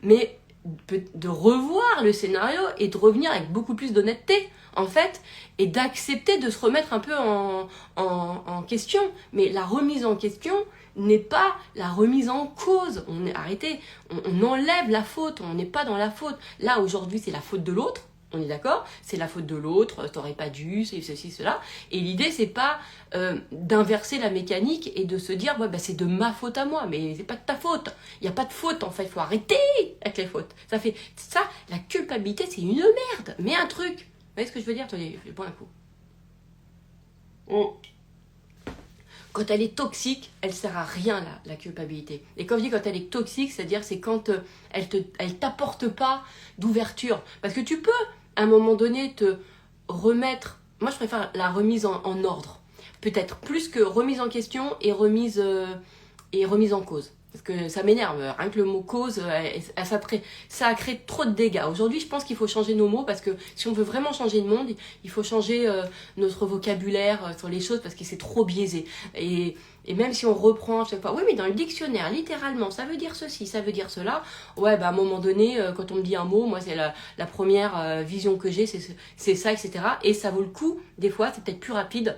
mais de revoir le scénario et de revenir avec beaucoup plus d'honnêteté en fait, et d'accepter de se remettre un peu en question. Mais la remise en question n'est pas la remise en cause. Arrêtez, on enlève la faute, on n'est pas dans la faute. Là aujourd'hui c'est la faute de l'autre. On est d'accord? C'est la faute de l'autre, t'aurais pas dû, c'est ceci, cela. Et l'idée, c'est pas d'inverser la mécanique et de se dire, ouais, bah, c'est de ma faute à moi, mais c'est pas de ta faute. Il n'y a pas de faute, en fait, il faut arrêter avec les fautes. Ça, la culpabilité, c'est une merde, mais un truc. Vous voyez ce que je veux dire? Attendez, je prends un coup. Quand elle est toxique, elle sert à rien, la culpabilité. Et quand je dis quand elle est toxique, c'est-à-dire c'est quand elle t'apporte pas d'ouverture. Parce que tu peux, à un moment donné, te remettre... Moi, je préfère la remise en ordre. Peut-être plus que remise en question et remise en cause. Parce que ça m'énerve, rien que le mot cause, ça a créé trop de dégâts. Aujourd'hui, je pense qu'il faut changer nos mots parce que si on veut vraiment changer le monde, il faut changer notre vocabulaire sur les choses parce que c'est trop biaisé. Et même si on reprend chaque fois, oui mais dans le dictionnaire, littéralement, ça veut dire ceci, ça veut dire cela. Ouais, bah à un moment donné, quand on me dit un mot, moi c'est la première vision que j'ai, c'est ça, etc. Et ça vaut le coup, des fois, c'est peut-être plus rapide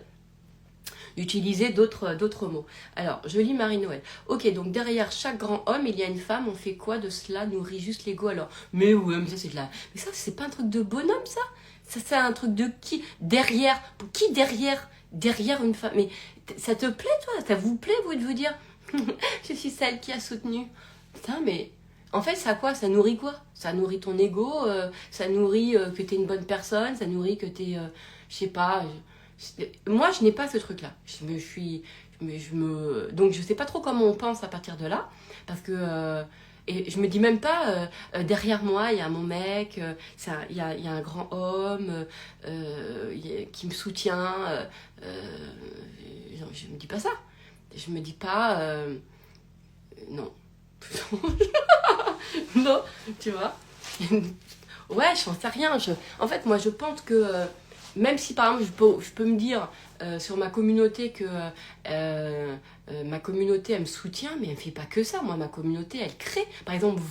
d'utiliser d'autres mots. Alors, je lis Marie-Noël. Ok, donc derrière chaque grand homme, il y a une femme. On fait quoi de cela? Nourrit juste l'ego alors. Mais ouais, mais ça c'est de la... Mais ça, c'est pas un truc de bonhomme, ça? Ça, c'est un truc de qui? Derrière? Qui derrière une femme? Mais ça te plaît, toi? Ça vous plaît, vous, de vous dire je suis celle qui a soutenu? Putain, mais... En fait, ça quoi? Ça nourrit quoi? Ça nourrit ton ego, ça nourrit que t'es une bonne personne, ça nourrit que t'es... je sais pas... Moi, je n'ai pas ce truc-là. Donc, je sais pas trop comment on pense à partir de là. Parce que... et je me dis même pas, derrière moi, il y a mon mec, il y a un grand homme qui me soutient. Je me dis pas ça. Je me dis pas... non. Non, tu vois. Ouais, je n'en sais rien. En fait, moi, je pense que... même si par exemple je peux me dire sur ma communauté que ma communauté elle me soutient, mais elle ne fait pas que ça. Moi, ma communauté elle crée. Par exemple,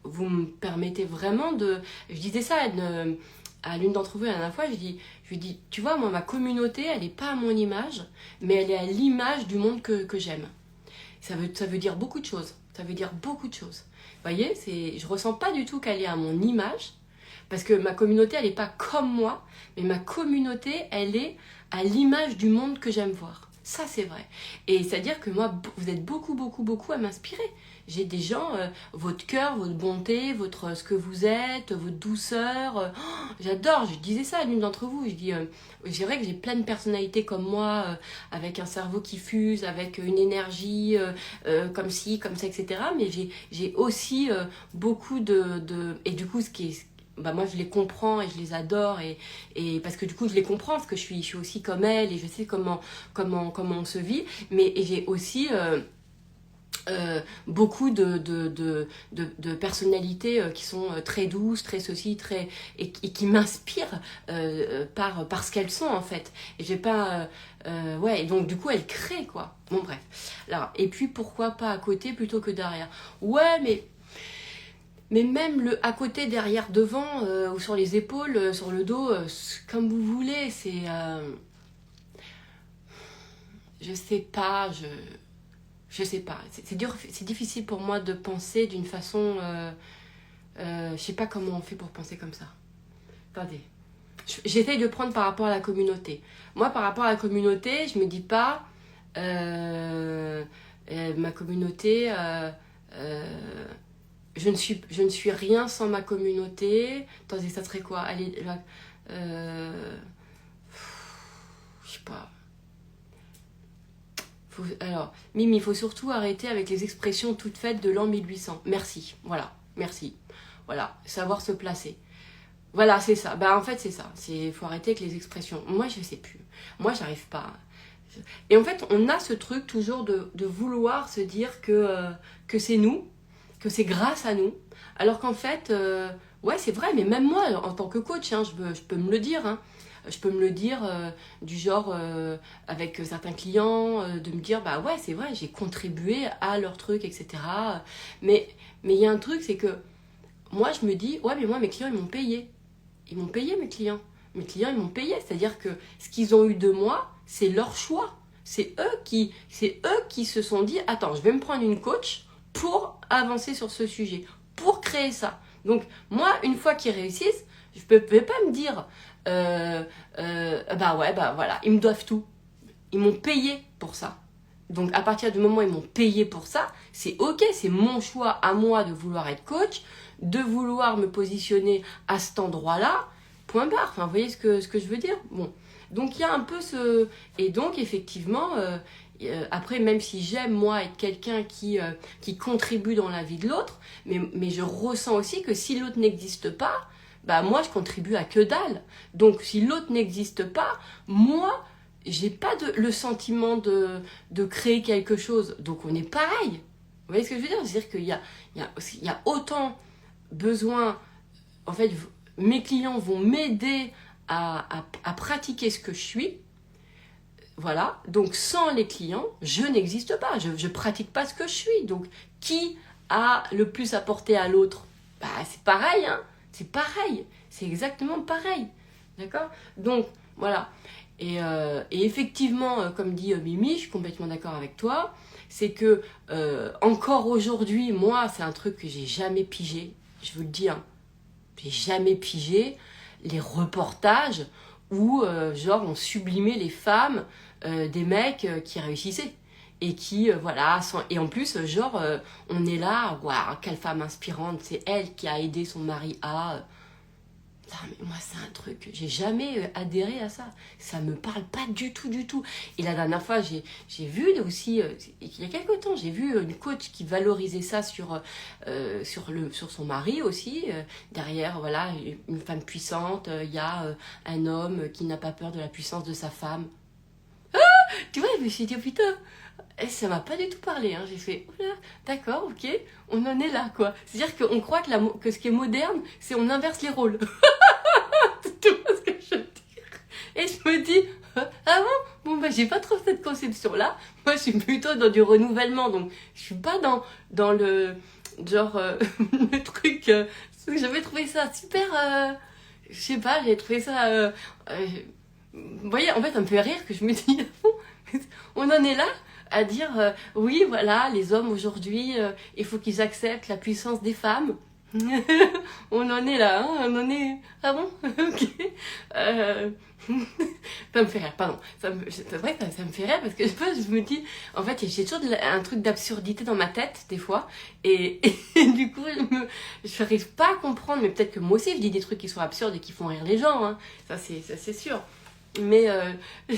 vous me permettez vraiment de... Je disais ça à l'une d'entre vous la dernière fois, je lui dis, tu vois, moi, ma communauté, elle n'est pas à mon image, mais elle est à l'image du monde que j'aime. Ça veut dire beaucoup de choses. Ça veut dire beaucoup de choses. Vous voyez, je ressens pas du tout qu'elle est à mon image, parce que ma communauté, elle n'est pas comme moi, mais ma communauté, elle est à l'image du monde que j'aime voir. Ça, c'est vrai. Et c'est-à-dire que moi, vous êtes beaucoup, beaucoup, beaucoup à m'inspirer. J'ai des gens, votre cœur, votre bonté, ce que vous êtes, votre douceur. J'adore, je disais ça à l'une d'entre vous. Je dis, c'est vrai que j'ai plein de personnalités comme moi, avec un cerveau qui fuse, avec une énergie comme ci, comme ça, etc. Mais j'ai aussi beaucoup et du coup, ce qui est... Bah moi je les comprends et je les adore et parce que du coup je les comprends parce que je suis aussi comme elles et je sais comment on se vit, mais j'ai aussi beaucoup de personnalités qui sont très douces, très ceci, très et qui m'inspirent par ce qu'elles sont en fait. Et j'ai pas ouais, et donc du coup elles créent quoi. Bon bref. Alors et puis pourquoi pas à côté plutôt que derrière. Ouais, mais même le à côté, derrière, devant, ou sur les épaules, sur le dos, comme vous voulez, c'est... je sais pas, je sais pas. C'est dur, c'est difficile pour moi de penser d'une façon... je sais pas comment on fait pour penser comme ça. Attendez. J'essaye de prendre par rapport à la communauté. Moi, par rapport à la communauté, je me dis pas... ma communauté... je ne suis rien sans ma communauté. Attendez, ça serait quoi? Allez, là, je sais pas. Alors, Mimi, il faut surtout arrêter avec les expressions toutes faites de l'an 1800. Merci, voilà, merci. Voilà, savoir se placer. Voilà, c'est ça. Bah, en fait, c'est ça. Il faut arrêter avec les expressions. Moi, je sais plus. Moi, j'arrive pas. Et en fait, on a ce truc toujours de vouloir se dire que c'est nous, que c'est grâce à nous, alors qu'en fait, ouais, c'est vrai, mais même moi, en tant que coach, hein, je peux me le dire, hein, je peux me le dire du genre, avec certains clients, de me dire, bah ouais, c'est vrai, j'ai contribué à leur truc, etc. Mais il y a un truc, c'est que moi, je me dis, ouais, mais moi, mes clients, ils m'ont payé. Ils m'ont payé, mes clients. Mes clients, ils m'ont payé, c'est-à-dire que ce qu'ils ont eu de moi, c'est leur choix. C'est eux qui se sont dit, attends, je vais me prendre une coach pour avancer sur ce sujet, pour créer ça. Donc, moi, une fois qu'ils réussissent, je ne vais pas me dire, bah ouais, bah voilà, ils me doivent tout. Ils m'ont payé pour ça. Donc, à partir du moment où ils m'ont payé pour ça, c'est ok, c'est mon choix à moi de vouloir être coach, de vouloir me positionner à cet endroit-là, point barre. Enfin, vous voyez ce que je veux dire? Bon. Donc, il y a un peu ce... Et donc, effectivement... après, même si j'aime, moi, être quelqu'un qui contribue dans la vie de l'autre, mais je ressens aussi que si l'autre n'existe pas, bah moi, je contribue à que dalle. Donc, si l'autre n'existe pas, moi, j'ai pas le sentiment de créer quelque chose. Donc, on est pareil. Vous voyez ce que je veux dire? C'est-à-dire qu'il y a autant besoin... En fait, mes clients vont m'aider à pratiquer ce que je suis. Voilà, donc sans les clients, je n'existe pas, je ne pratique pas ce que je suis. Donc, qui a le plus apporté à l'autre? Bah, c'est pareil, hein, c'est pareil, c'est exactement pareil, d'accord? Donc, voilà. Et effectivement, comme dit Mimi, je suis complètement d'accord avec toi, c'est que encore aujourd'hui, moi, c'est un truc que j'ai jamais pigé, je vous le dis, hein, j'ai jamais pigé les reportages où, genre, on sublimait les femmes des mecs qui réussissaient. Et qui, voilà, et en plus, genre, on est là, waouh, quelle femme inspirante, c'est elle qui a aidé son mari à... Ah, mais moi, c'est un truc, j'ai jamais adhéré à ça. Ça me parle pas du tout, du tout. Et la dernière fois, j'ai vu aussi, il y a quelque temps, j'ai vu une coach qui valorisait ça sur son mari aussi. Derrière, voilà, une femme puissante, il y a un homme qui n'a pas peur de la puissance de sa femme. Tu vois, je me suis dit, oh, putain, ça m'a pas du tout parlé. Hein. J'ai fait, oula, d'accord, ok, on en est là, quoi. C'est-à-dire qu'on croit que ce qui est moderne, c'est on inverse les rôles. Tu vois ce que je veux dire? Et je me dis, ah bon, bah, j'ai pas trop cette conception-là. Moi, je suis plutôt dans du renouvellement, donc je suis pas dans le genre, le truc. J'avais trouvé ça super. je sais pas, j'ai trouvé ça... vous voyez, en fait, ça me fait rire que je me dis, on en est là à dire, oui, voilà, les hommes aujourd'hui, il faut qu'ils acceptent la puissance des femmes. On en est là, hein, on en est... Ah bon. Ok. Ça me fait rire, pardon. C'est vrai que ça me fait rire parce que je me dis, en fait, j'ai toujours un truc d'absurdité dans ma tête, des fois. Et du coup, je n'arrive pas à comprendre, mais peut-être que moi aussi, je dis des trucs qui sont absurdes et qui font rire les gens. Hein. Ça, c'est sûr. Mais, je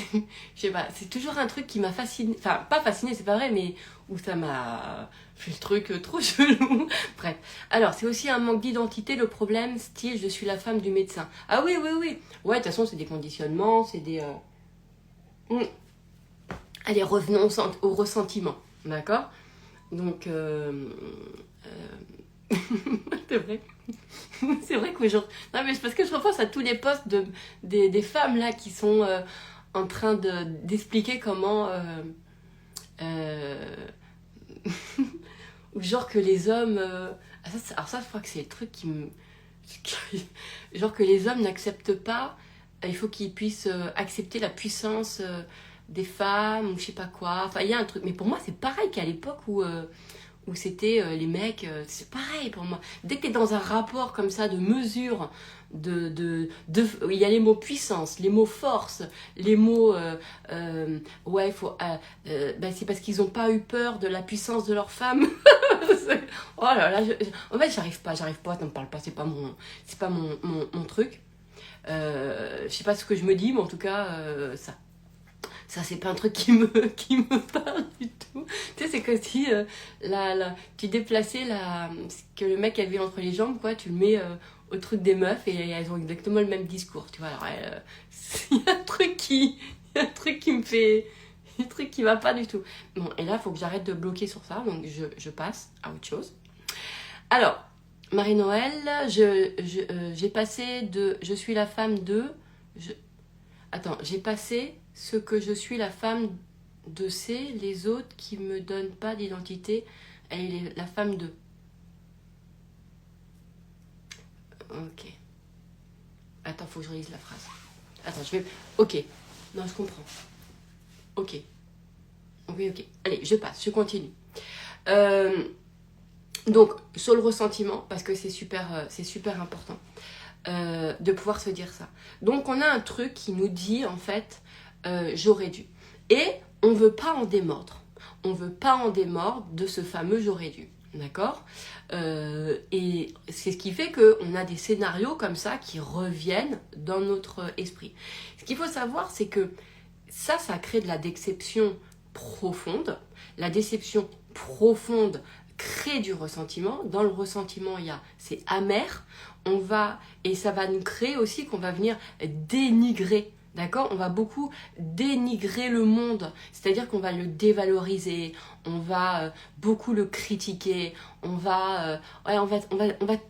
sais pas, c'est toujours un truc qui m'a fasciné. Enfin, pas fasciné, c'est pas vrai, mais où ça m'a fait le truc trop chelou. Bref. Alors, c'est aussi un manque d'identité, le problème, style, je suis la femme du médecin. Ah oui, oui, oui. Ouais, de toute façon, c'est des conditionnements, c'est des... Allez, revenons au ressentiment, d'accord? Donc, c'est vrai. C'est vrai qu'aujourd'hui... Non, mais c'est parce que je repense à tous les posts des femmes, là, qui sont en train d'expliquer comment... ou genre que les hommes... alors ça, je crois que c'est le truc qui me... genre que les hommes n'acceptent pas, il faut qu'ils puissent accepter la puissance des femmes, ou je sais pas quoi. Enfin, il y a un truc... Mais pour moi, c'est pareil qu'à l'époque où c'était les mecs, c'est pareil pour moi. Dès que tu es dans un rapport comme ça de mesure, il y a les mots puissance, les mots force, les mots ouais, il faut ben c'est parce qu'ils n'ont pas eu peur de la puissance de leur femme. Oh là là, en fait j'arrive pas, ça ne me parle pas, c'est pas mon truc. Je sais pas ce que je me dis, mais en tout cas ça, c'est pas un truc qui me parle du tout. Tu sais, c'est comme si tu déplaçais ce que le mec avait entre les jambes, quoi, tu le mets au truc des meufs et elles ont exactement le même discours, tu vois. Alors, il y a un truc qui me fait... un truc qui va pas du tout. Bon, et là, il faut que j'arrête de bloquer sur ça, donc je passe à autre chose. Alors, Marie-Noël, j'ai passé de... Je suis la femme de... Attends, j'ai passé ce que je suis la femme de les autres qui me donnent pas d'identité. Elle est la femme de. Ok. Attends, faut que je relise la phrase. Attends, je vais... Ok. Non, je comprends. Ok. Oui, ok. Allez, je passe, je continue. Donc, sur le ressentiment, parce que c'est super important de pouvoir se dire ça. Donc, on a un truc qui nous dit, en fait, j'aurais dû. Et on veut pas en démordre. On veut pas en démordre de ce fameux j'aurais dû. D'accord? Et c'est ce qui fait qu'on a des scénarios comme ça qui reviennent dans notre esprit. Ce qu'il faut savoir, c'est que ça crée de la déception profonde. La déception profonde crée du ressentiment. Dans le ressentiment, c'est amer. Et ça va nous créer aussi qu'on va venir dénigrer. D'accord? On va beaucoup dénigrer le monde, c'est-à-dire qu'on va le dévaloriser, on va beaucoup le critiquer, on va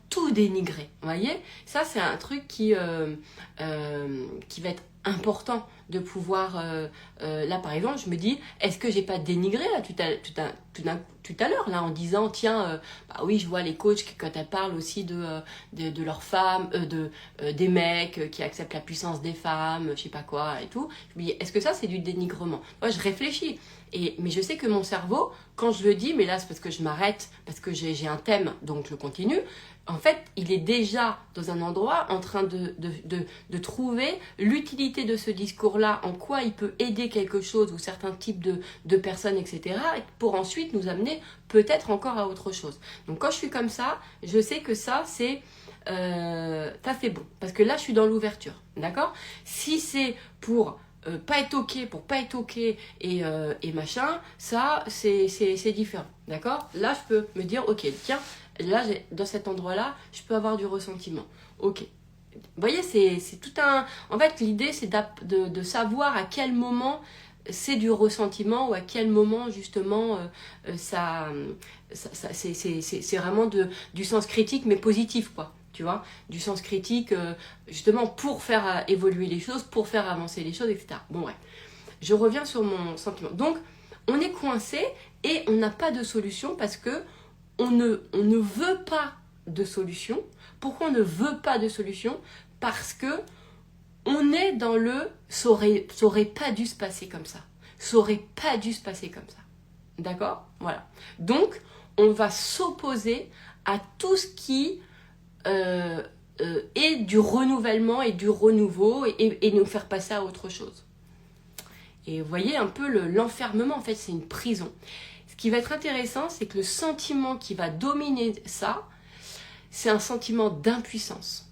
tout dénigrer. Vous voyez? Ça, c'est un truc qui va être important de pouvoir... là, par exemple, je me dis, est-ce que j'ai pas dénigré là, tout à l'heure, là, en disant, tiens, bah oui, je vois les coachs quand elles parlent aussi de leurs femmes, des mecs qui acceptent la puissance des femmes, je sais pas quoi et tout. Je me dis, est-ce que ça, c'est du dénigrement? Moi, je réfléchis. Mais je sais que mon cerveau, quand je le dis, mais là, c'est parce que je m'arrête, parce que j'ai un thème, donc je continue. En fait, il est déjà dans un endroit en train de trouver l'utilité de ce discours-là, en quoi il peut aider quelque chose ou certains types de personnes, etc., pour ensuite nous amener peut-être encore à autre chose. Donc quand je suis comme ça, je sais que ça, c'est bon. Parce que là, je suis dans l'ouverture, d'accord? Si c'est pour... pas être ok et machin, ça c'est différent, d'accord? Là je peux me dire ok, tiens, là dans cet endroit là je peux avoir du ressentiment, ok. Vous voyez, c'est tout un... En fait l'idée c'est de savoir à quel moment c'est du ressentiment ou à quel moment justement c'est vraiment du sens critique mais positif, quoi. Tu vois, du sens critique, justement pour faire évoluer les choses, pour faire avancer les choses, etc. Bon, ouais. Je reviens sur mon sentiment. Donc, on est coincé et on n'a pas de solution parce que on ne veut pas de solution. Pourquoi on ne veut pas de solution? Parce que on est dans le ça aurait pas dû se passer comme ça. Ça aurait pas dû se passer comme ça. D'accord? Voilà. Donc, on va s'opposer à tout ce qui est du renouvellement et du renouveau et nous faire passer à autre chose. Et vous voyez un peu l'enfermement, en fait, c'est une prison. Ce qui va être intéressant, c'est que le sentiment qui va dominer ça, c'est un sentiment d'impuissance.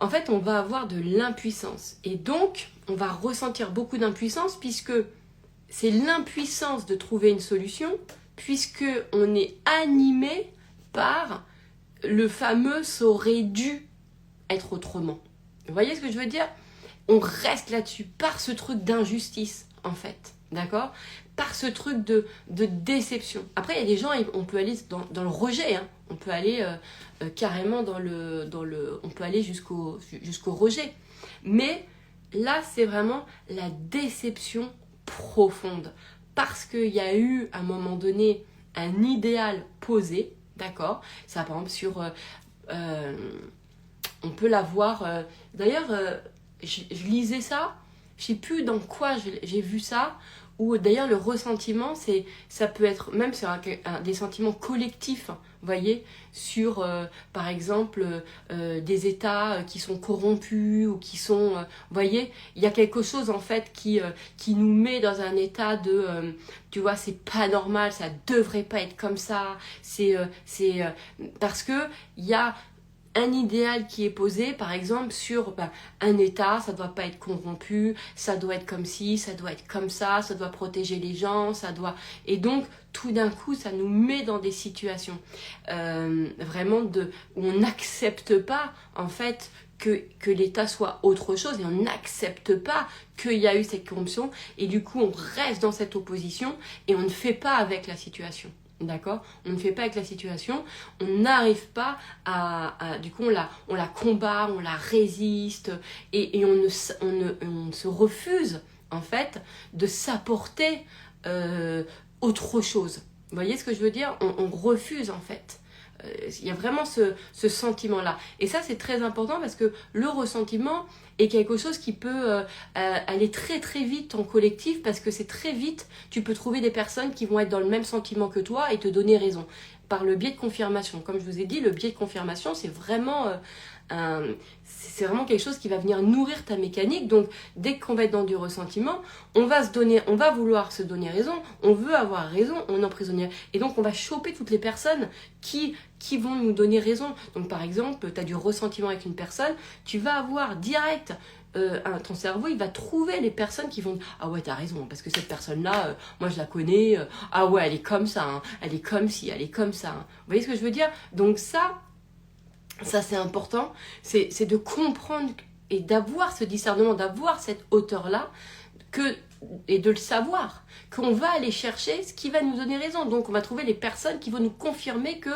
En fait, on va avoir de l'impuissance. Et donc, on va ressentir beaucoup d'impuissance puisque c'est l'impuissance de trouver une solution, puisque on est animé par le fameux « ça aurait dû être autrement ». Vous voyez ce que je veux dire? On reste là-dessus par ce truc d'injustice, en fait. D'accord? Par ce truc de déception. Après, il y a des gens, on peut aller dans le rejet. Hein. On peut aller carrément on peut aller jusqu'au rejet. Mais là, c'est vraiment la déception profonde. Parce qu'il y a eu, à un moment donné, un idéal posé. D'accord? Ça, par exemple, sur... on peut l'avoir... D'ailleurs, je lisais ça. Je ne sais plus dans quoi j'ai vu ça. Ou d'ailleurs le ressentiment, ça peut être même sur des sentiments collectifs, vous voyez, sur par exemple des États qui sont corrompus ou qui sont, vous voyez, il y a quelque chose en fait qui nous met dans un état de, tu vois, c'est pas normal, ça devrait pas être comme ça, c'est parce que il y a un idéal qui est posé, par exemple, sur un État, ça ne doit pas être corrompu, ça doit être comme ci, ça doit être comme ça doit protéger les gens, ça doit... Et donc, tout d'un coup, ça nous met dans des situations vraiment où on n'accepte pas, en fait, que l'État soit autre chose, et on n'accepte pas qu'il y a eu cette corruption, et du coup, on reste dans cette opposition, et on ne fait pas avec la situation. D'accord? On ne fait pas avec la situation, on n'arrive pas du coup on la combat, on la résiste et on se refuse en fait de s'apporter autre chose. Vous voyez ce que je veux dire? On refuse en fait. Il y a vraiment ce sentiment-là. Et ça, c'est très important parce que le ressentiment est quelque chose qui peut aller très très vite en collectif parce que c'est très vite, tu peux trouver des personnes qui vont être dans le même sentiment que toi et te donner raison. Par le biais de confirmation. Comme je vous ai dit, le biais de confirmation, c'est vraiment... c'est vraiment quelque chose qui va venir nourrir ta mécanique. Donc, dès qu'on va être dans du ressentiment, on va vouloir se donner raison, on veut avoir raison, on est emprisonné. Et donc, on va choper toutes les personnes qui vont nous donner raison. Donc, par exemple, tu as du ressentiment avec une personne, tu vas avoir direct... ton cerveau, il va trouver les personnes qui vont dire « Ah ouais, t'as raison, parce que cette personne-là, moi je la connais, ah ouais, elle est comme ça, hein, elle est comme ci, elle est comme ça. Hein. » Vous voyez ce que je veux dire? Donc ça c'est important, c'est de comprendre et d'avoir ce discernement, d'avoir cette hauteur-là, et de le savoir, qu'on va aller chercher ce qui va nous donner raison. Donc on va trouver les personnes qui vont nous confirmer que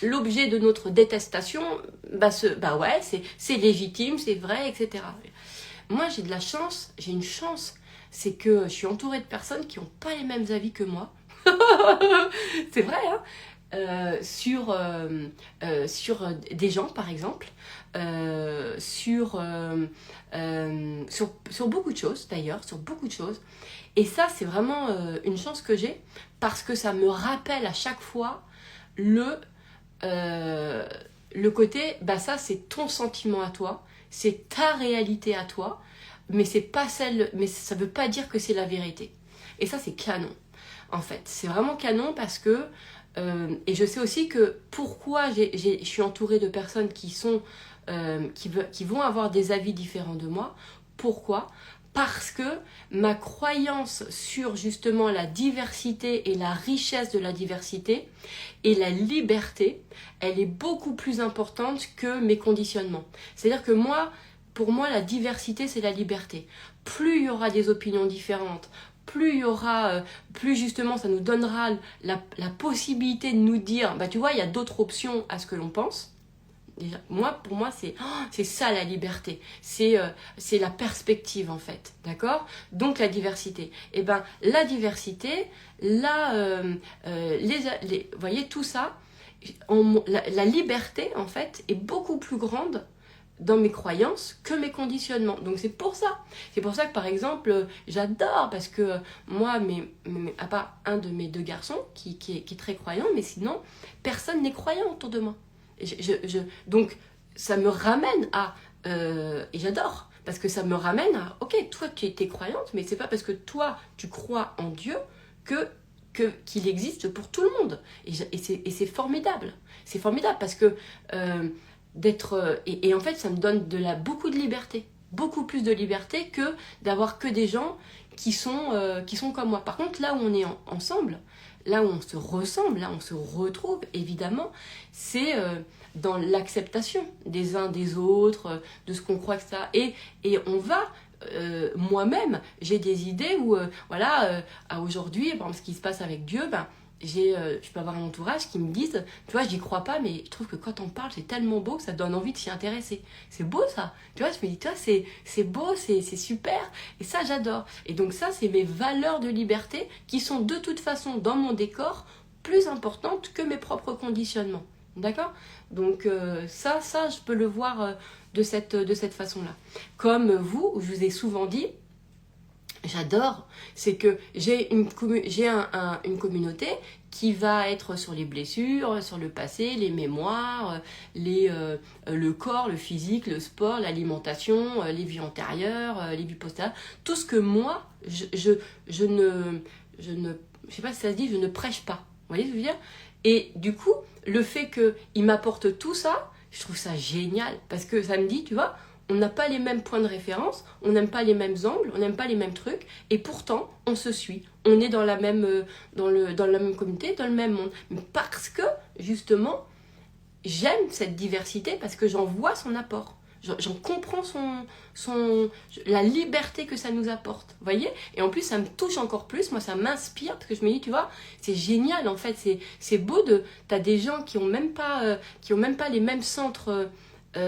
l'objet de notre détestation, ouais, c'est légitime, c'est vrai, etc. Moi, j'ai de la chance, j'ai une chance, c'est que je suis entourée de personnes qui n'ont pas les mêmes avis que moi. C'est vrai, hein? Sur des gens, par exemple, sur beaucoup de choses, d'ailleurs, sur beaucoup de choses. Et ça, c'est vraiment une chance que j'ai, parce que ça me rappelle à chaque fois le côté, ça c'est ton sentiment à toi, c'est ta réalité à toi, mais ça veut pas dire que c'est la vérité. Et ça c'est canon, en fait. C'est vraiment canon parce que, et je sais aussi que pourquoi je suis entourée de personnes qui vont avoir des avis différents de moi. Pourquoi ? Parce que ma croyance sur justement la diversité et la richesse de la diversité et la liberté, elle est beaucoup plus importante que mes conditionnements. C'est-à-dire que pour moi, la diversité, c'est la liberté. Plus il y aura des opinions différentes, plus justement ça nous donnera la possibilité de nous dire, tu vois, il y a d'autres options à ce que l'on pense. Déjà, pour moi, c'est ça la liberté. C'est la perspective en fait, d'accord ? Donc la diversité. Et la diversité, vous voyez tout ça. la liberté, en fait, est beaucoup plus grande dans mes croyances que mes conditionnements. Donc c'est pour ça. C'est pour ça que par exemple, j'adore, parce que moi, à part un de mes deux garçons qui est très croyant, mais sinon, personne n'est croyant autour de moi. Donc ça me ramène à... et j'adore, parce que ça me ramène à, ok, toi tu étais croyante, mais c'est pas parce que toi tu crois en Dieu qu'il existe pour tout le monde. Et c'est formidable. C'est formidable parce que... et en fait ça me donne beaucoup de liberté, beaucoup plus de liberté que d'avoir que des gens qui sont comme moi. Par contre, là où on est ensemble, là où on se ressemble, là où on se retrouve, évidemment, c'est dans l'acceptation des uns des autres, de ce qu'on croit, etc. Et on va... moi-même, j'ai des idées où, à aujourd'hui, par exemple, ce qui se passe avec Dieu, je peux avoir un entourage qui me dise, tu vois, j'y crois pas, mais je trouve que quand on parle, c'est tellement beau que ça donne envie de s'y intéresser. C'est beau ça. Tu vois, je me dis, tu vois, c'est beau, c'est super. Et ça, j'adore. Et donc ça, c'est mes valeurs de liberté qui sont de toute façon dans mon décor plus importantes que mes propres conditionnements. D'accord ? Donc ça, je peux le voir de cette façon-là. Comme vous, je vous ai souvent dit, j'adore, c'est que j'ai une communauté qui va être sur les blessures, sur le passé, les mémoires, le corps, le physique, le sport, l'alimentation, les vies antérieures, les vies postérieures, tout ce que moi, je sais pas si ça se dit, je ne prêche pas. Vous voyez ce que je veux dire ? Et du coup, le fait qu'il m'apporte tout ça, je trouve ça génial, parce que ça me dit, tu vois, on n'a pas les mêmes points de référence, on n'aime pas les mêmes angles, on n'aime pas les mêmes trucs, et pourtant, on se suit. On est dans la même communauté, dans le même monde. Mais parce que, justement, j'aime cette diversité, parce que j'en vois son apport. J'en comprends la liberté que ça nous apporte, vous voyez ? Et en plus, ça me touche encore plus, moi ça m'inspire, parce que je me dis, tu vois, c'est génial en fait, c'est beau t'as des gens qui ont même pas les mêmes centres qui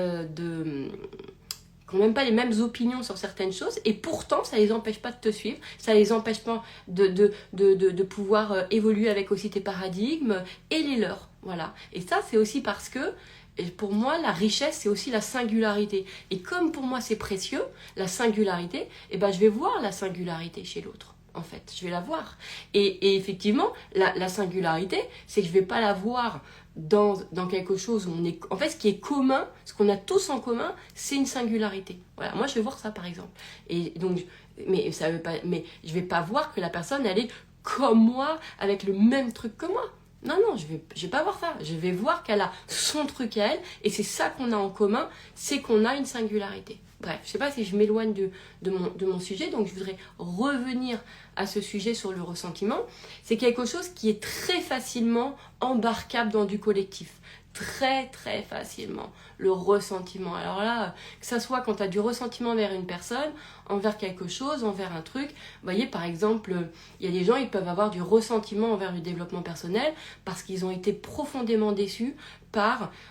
n'ont même pas les mêmes opinions sur certaines choses, et pourtant ça les empêche pas de te suivre, ça les empêche pas de pouvoir évoluer avec aussi tes paradigmes et les leurs, voilà. Et ça, c'est aussi parce que, et pour moi, la richesse, c'est aussi la singularité. Et comme pour moi, c'est précieux, la singularité, eh ben, je vais voir la singularité chez l'autre, en fait. Je vais la voir. Et effectivement, la singularité, c'est que je ne vais pas la voir dans quelque chose où on est... En fait, ce qui est commun, ce qu'on a tous en commun, c'est une singularité. Voilà, moi, je vais voir ça, par exemple. Et donc, mais je vais pas voir que la personne, elle est comme moi, avec le même truc que moi. Non, je vais pas voir ça. Je vais voir qu'elle a son truc à elle, et c'est ça qu'on a en commun, c'est qu'on a une singularité. Bref, je sais pas si je m'éloigne de mon sujet, donc je voudrais revenir à ce sujet sur le ressentiment. C'est quelque chose qui est très facilement embarquable dans du collectif. Très très facilement, le ressentiment. Alors là, que ça soit quand tu as du ressentiment envers une personne, envers quelque chose, envers un truc. Vous voyez, par exemple, il y a des gens, ils peuvent avoir du ressentiment envers le développement personnel parce qu'ils ont été profondément déçus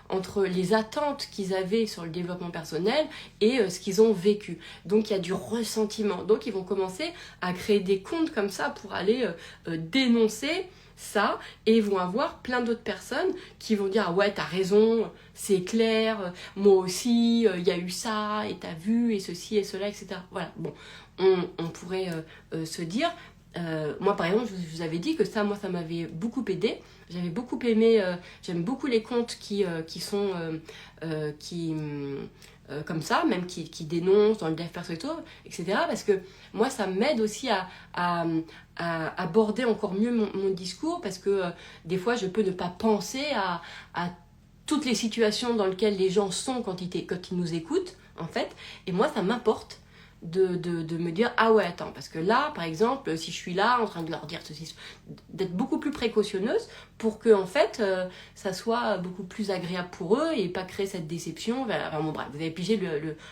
entre les attentes qu'ils avaient sur le développement personnel et ce qu'ils ont vécu. Donc il y a du ressentiment. Donc ils vont commencer à créer des comptes comme ça pour aller dénoncer ça, et ils vont avoir plein d'autres personnes qui vont dire, ah ouais, t'as raison, c'est clair, moi aussi, il y a eu ça, et t'as vu, et ceci, et cela, etc. Voilà, bon, on pourrait se dire, moi par exemple, je vous avais dit que ça, moi, ça m'avait beaucoup aidé. J'avais beaucoup aimé, j'aime beaucoup les contes qui sont comme ça, même qui dénoncent dans le dev perso et tout, etc. Parce que moi, ça m'aide aussi à aborder encore mieux mon discours, parce que des fois, je peux ne pas penser à toutes les situations dans lesquelles les gens sont quand ils nous écoutent, en fait. Et moi, ça m'importe de me dire, ah ouais, attends, parce que là, par exemple, si je suis là en train de leur dire ceci, d'être beaucoup plus précautionneuse pour que, en fait, ça soit beaucoup plus agréable pour eux et pas créer cette déception. Enfin, bon, bref, vous avez pigé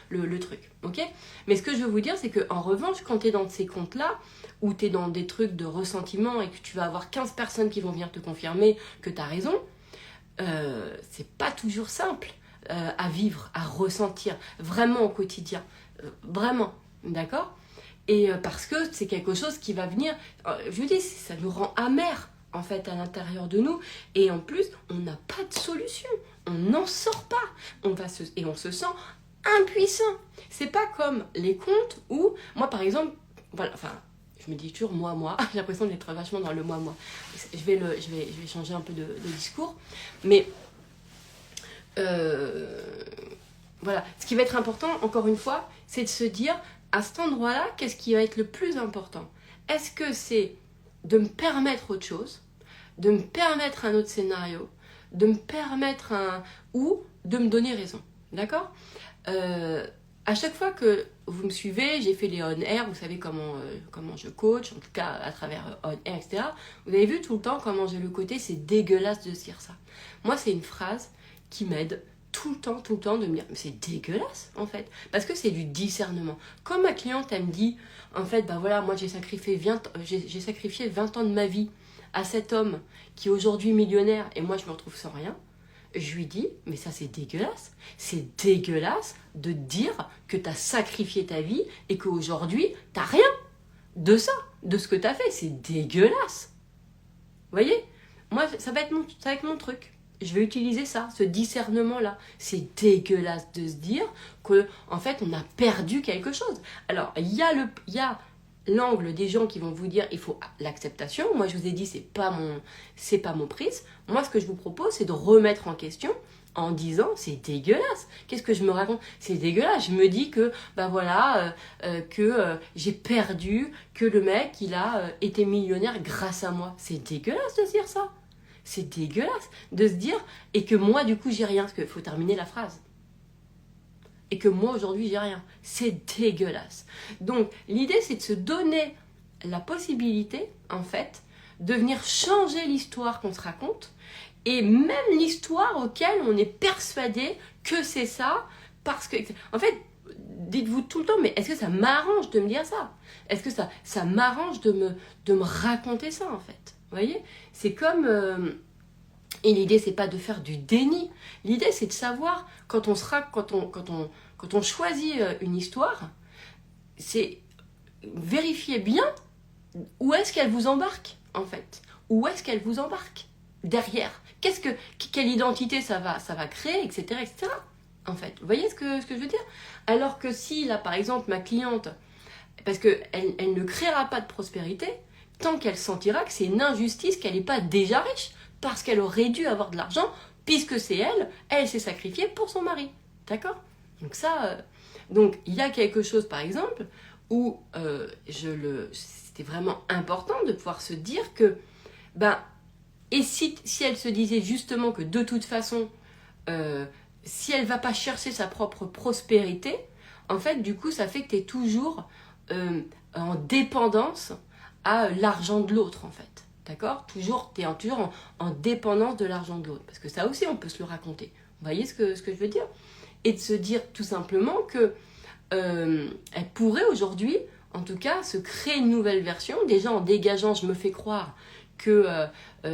le truc, ok ? Mais ce que je veux vous dire, c'est qu'en revanche, quand tu es dans ces comptes-là, où tu es dans des trucs de ressentiment et que tu vas avoir 15 personnes qui vont venir te confirmer que tu as raison, c'est pas toujours simple à vivre, à ressentir, vraiment au quotidien. Vraiment, d'accord ? Et parce que c'est quelque chose qui va venir, je vous dis, ça nous rend amers, en fait à l'intérieur de nous, et en plus on n'a pas de solution, on n'en sort pas, et on se sent impuissant. C'est pas comme les contes où, moi par exemple, voilà, enfin je me dis toujours moi, j'ai l'impression d'être vachement dans le moi. Je vais changer un peu de discours, mais voilà, ce qui va être important, encore une fois, c'est de se dire, à cet endroit-là, qu'est-ce qui va être le plus important? Est-ce que c'est de me permettre autre chose, de me permettre un autre scénario, de me permettre ou de me donner raison, d'accord? À chaque fois que vous me suivez, j'ai fait les on-air, vous savez comment je coach, en tout cas à travers on-air, etc. Vous avez vu tout le temps comment j'ai le côté, c'est dégueulasse de dire ça. Moi, c'est une phrase qui m'aide tout le temps de me dire, mais c'est dégueulasse en fait, parce que c'est du discernement. Quand ma cliente, elle me dit, en fait, bah voilà, moi j'ai sacrifié 20 ans de ma vie à cet homme qui est aujourd'hui millionnaire et moi je me retrouve sans rien, je lui dis, mais ça c'est dégueulasse. C'est dégueulasse de dire que tu as sacrifié ta vie et qu'aujourd'hui, tu n'as rien de ça, de ce que tu as fait. C'est dégueulasse. Vous voyez? Moi, ça va être mon truc. Je vais utiliser ça, ce discernement-là. C'est dégueulasse de se dire qu'en fait, on a perdu quelque chose. Alors, il y a l'angle des gens qui vont vous dire il faut l'acceptation. Moi, je vous ai dit, c'est pas mon prisme. Moi, ce que je vous propose, c'est de remettre en question en disant c'est dégueulasse. Qu'est-ce que je me raconte? C'est dégueulasse. Je me dis que j'ai perdu, que le mec il a été millionnaire grâce à moi. C'est dégueulasse de se dire ça. C'est dégueulasse de se dire et que moi du coup j'ai rien, parce qu'il faut terminer la phrase. Et que moi aujourd'hui j'ai rien. C'est dégueulasse. Donc l'idée c'est de se donner la possibilité en fait de venir changer l'histoire qu'on se raconte et même l'histoire auquel on est persuadé que c'est ça parce que en fait dites-vous tout le temps mais est-ce que ça m'arrange de me dire ça? Est-ce que ça m'arrange de me raconter ça en fait? Vous voyez? C'est comme et l'idée c'est pas de faire du déni. L'idée c'est de savoir quand on choisit une histoire, c'est vérifier bien où est-ce qu'elle vous embarque en fait. Où est-ce qu'elle vous embarque derrière? Quelle identité ça va créer, etc., etc. En fait, vous voyez ce que je veux dire? Alors que si là par exemple ma cliente, parce que elle ne créera pas de prospérité tant qu'elle sentira que c'est une injustice qu'elle n'est pas déjà riche, parce qu'elle aurait dû avoir de l'argent, puisque c'est elle s'est sacrifiée pour son mari. D'accord? Donc ça, donc il y a quelque chose par exemple où c'était vraiment important de pouvoir se dire que, et si elle se disait justement que de toute façon, si elle ne va pas chercher sa propre prospérité, en fait du coup ça fait que tu es toujours en dépendance à l'argent de l'autre en fait. D'accord? Tu es toujours en dépendance de l'argent de l'autre. Parce que ça aussi, on peut se le raconter. Vous voyez ce que je veux dire? Et de se dire tout simplement que elle pourrait aujourd'hui, en tout cas, se créer une nouvelle version. Déjà en dégageant, je me fais croire que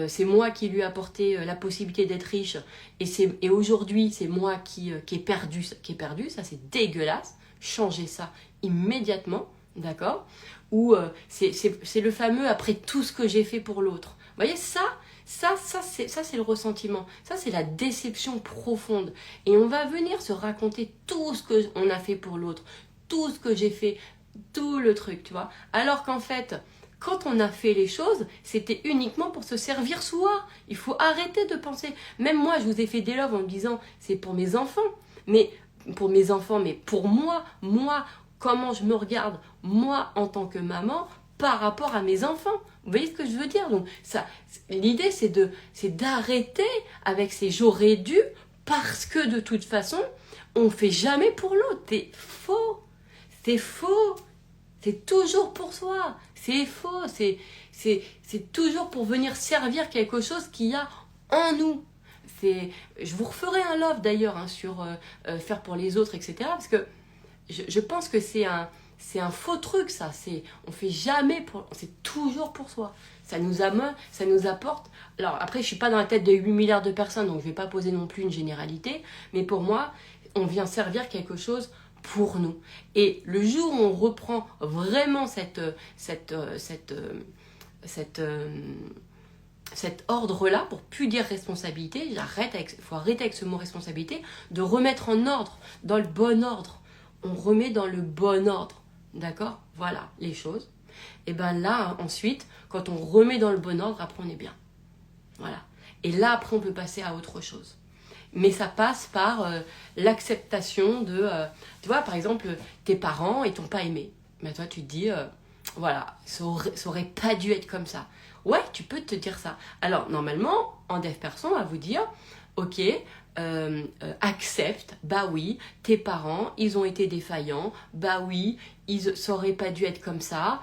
c'est moi qui lui ai apporté la possibilité d'être riche. Et aujourd'hui, c'est moi qui ai perdu. Ça, c'est dégueulasse. Changez ça immédiatement. D'accord? Ou c'est le fameux après tout ce que j'ai fait pour l'autre. Vous voyez, ça c'est le ressentiment. Ça, c'est la déception profonde. Et on va venir se raconter tout ce qu'on a fait pour l'autre, tout ce que j'ai fait, tout le truc, tu vois. Alors qu'en fait, quand on a fait les choses, c'était uniquement pour se servir soi. Il faut arrêter de penser. Même moi, je vous ai fait des loves en me disant, c'est pour mes enfants. Mais pour moi, comment je me regarde, moi, en tant que maman, par rapport à mes enfants. Vous voyez ce que je veux dire? Donc, l'idée, c'est d'arrêter avec ces j'aurais dû, parce que de toute façon, on ne fait jamais pour l'autre. C'est faux. C'est faux. C'est toujours pour soi. C'est faux. C'est toujours pour venir servir quelque chose qu'il y a en nous. Je vous referai un love d'ailleurs sur faire pour les autres, etc. Parce que je pense que c'est un faux truc ça. On fait jamais c'est toujours pour soi. Ça nous apporte. Alors après, je suis pas dans la tête de 8 milliards de personnes, donc je vais pas poser non plus une généralité. Mais pour moi, on vient servir quelque chose pour nous. Et le jour où on reprend vraiment cet ordre-là, pour plus dire responsabilité, faut arrêter avec ce mot responsabilité, de remettre en ordre, dans le bon ordre. On remet dans le bon ordre, d'accord? Voilà les choses. Et bien là, ensuite, quand on remet dans le bon ordre, après on est bien. Voilà. Et là, après, on peut passer à autre chose. Mais ça passe par l'acceptation de... tu vois, par exemple, tes parents, ils t'ont pas aimé. Mais toi, tu te dis, voilà, ça aurait pas dû être comme ça. Ouais, tu peux te dire ça. Alors, normalement, en dev perso, on va vous dire, ok, accepte, bah oui, tes parents, ils ont été défaillants, bah oui, ça aurait pas dû être comme ça,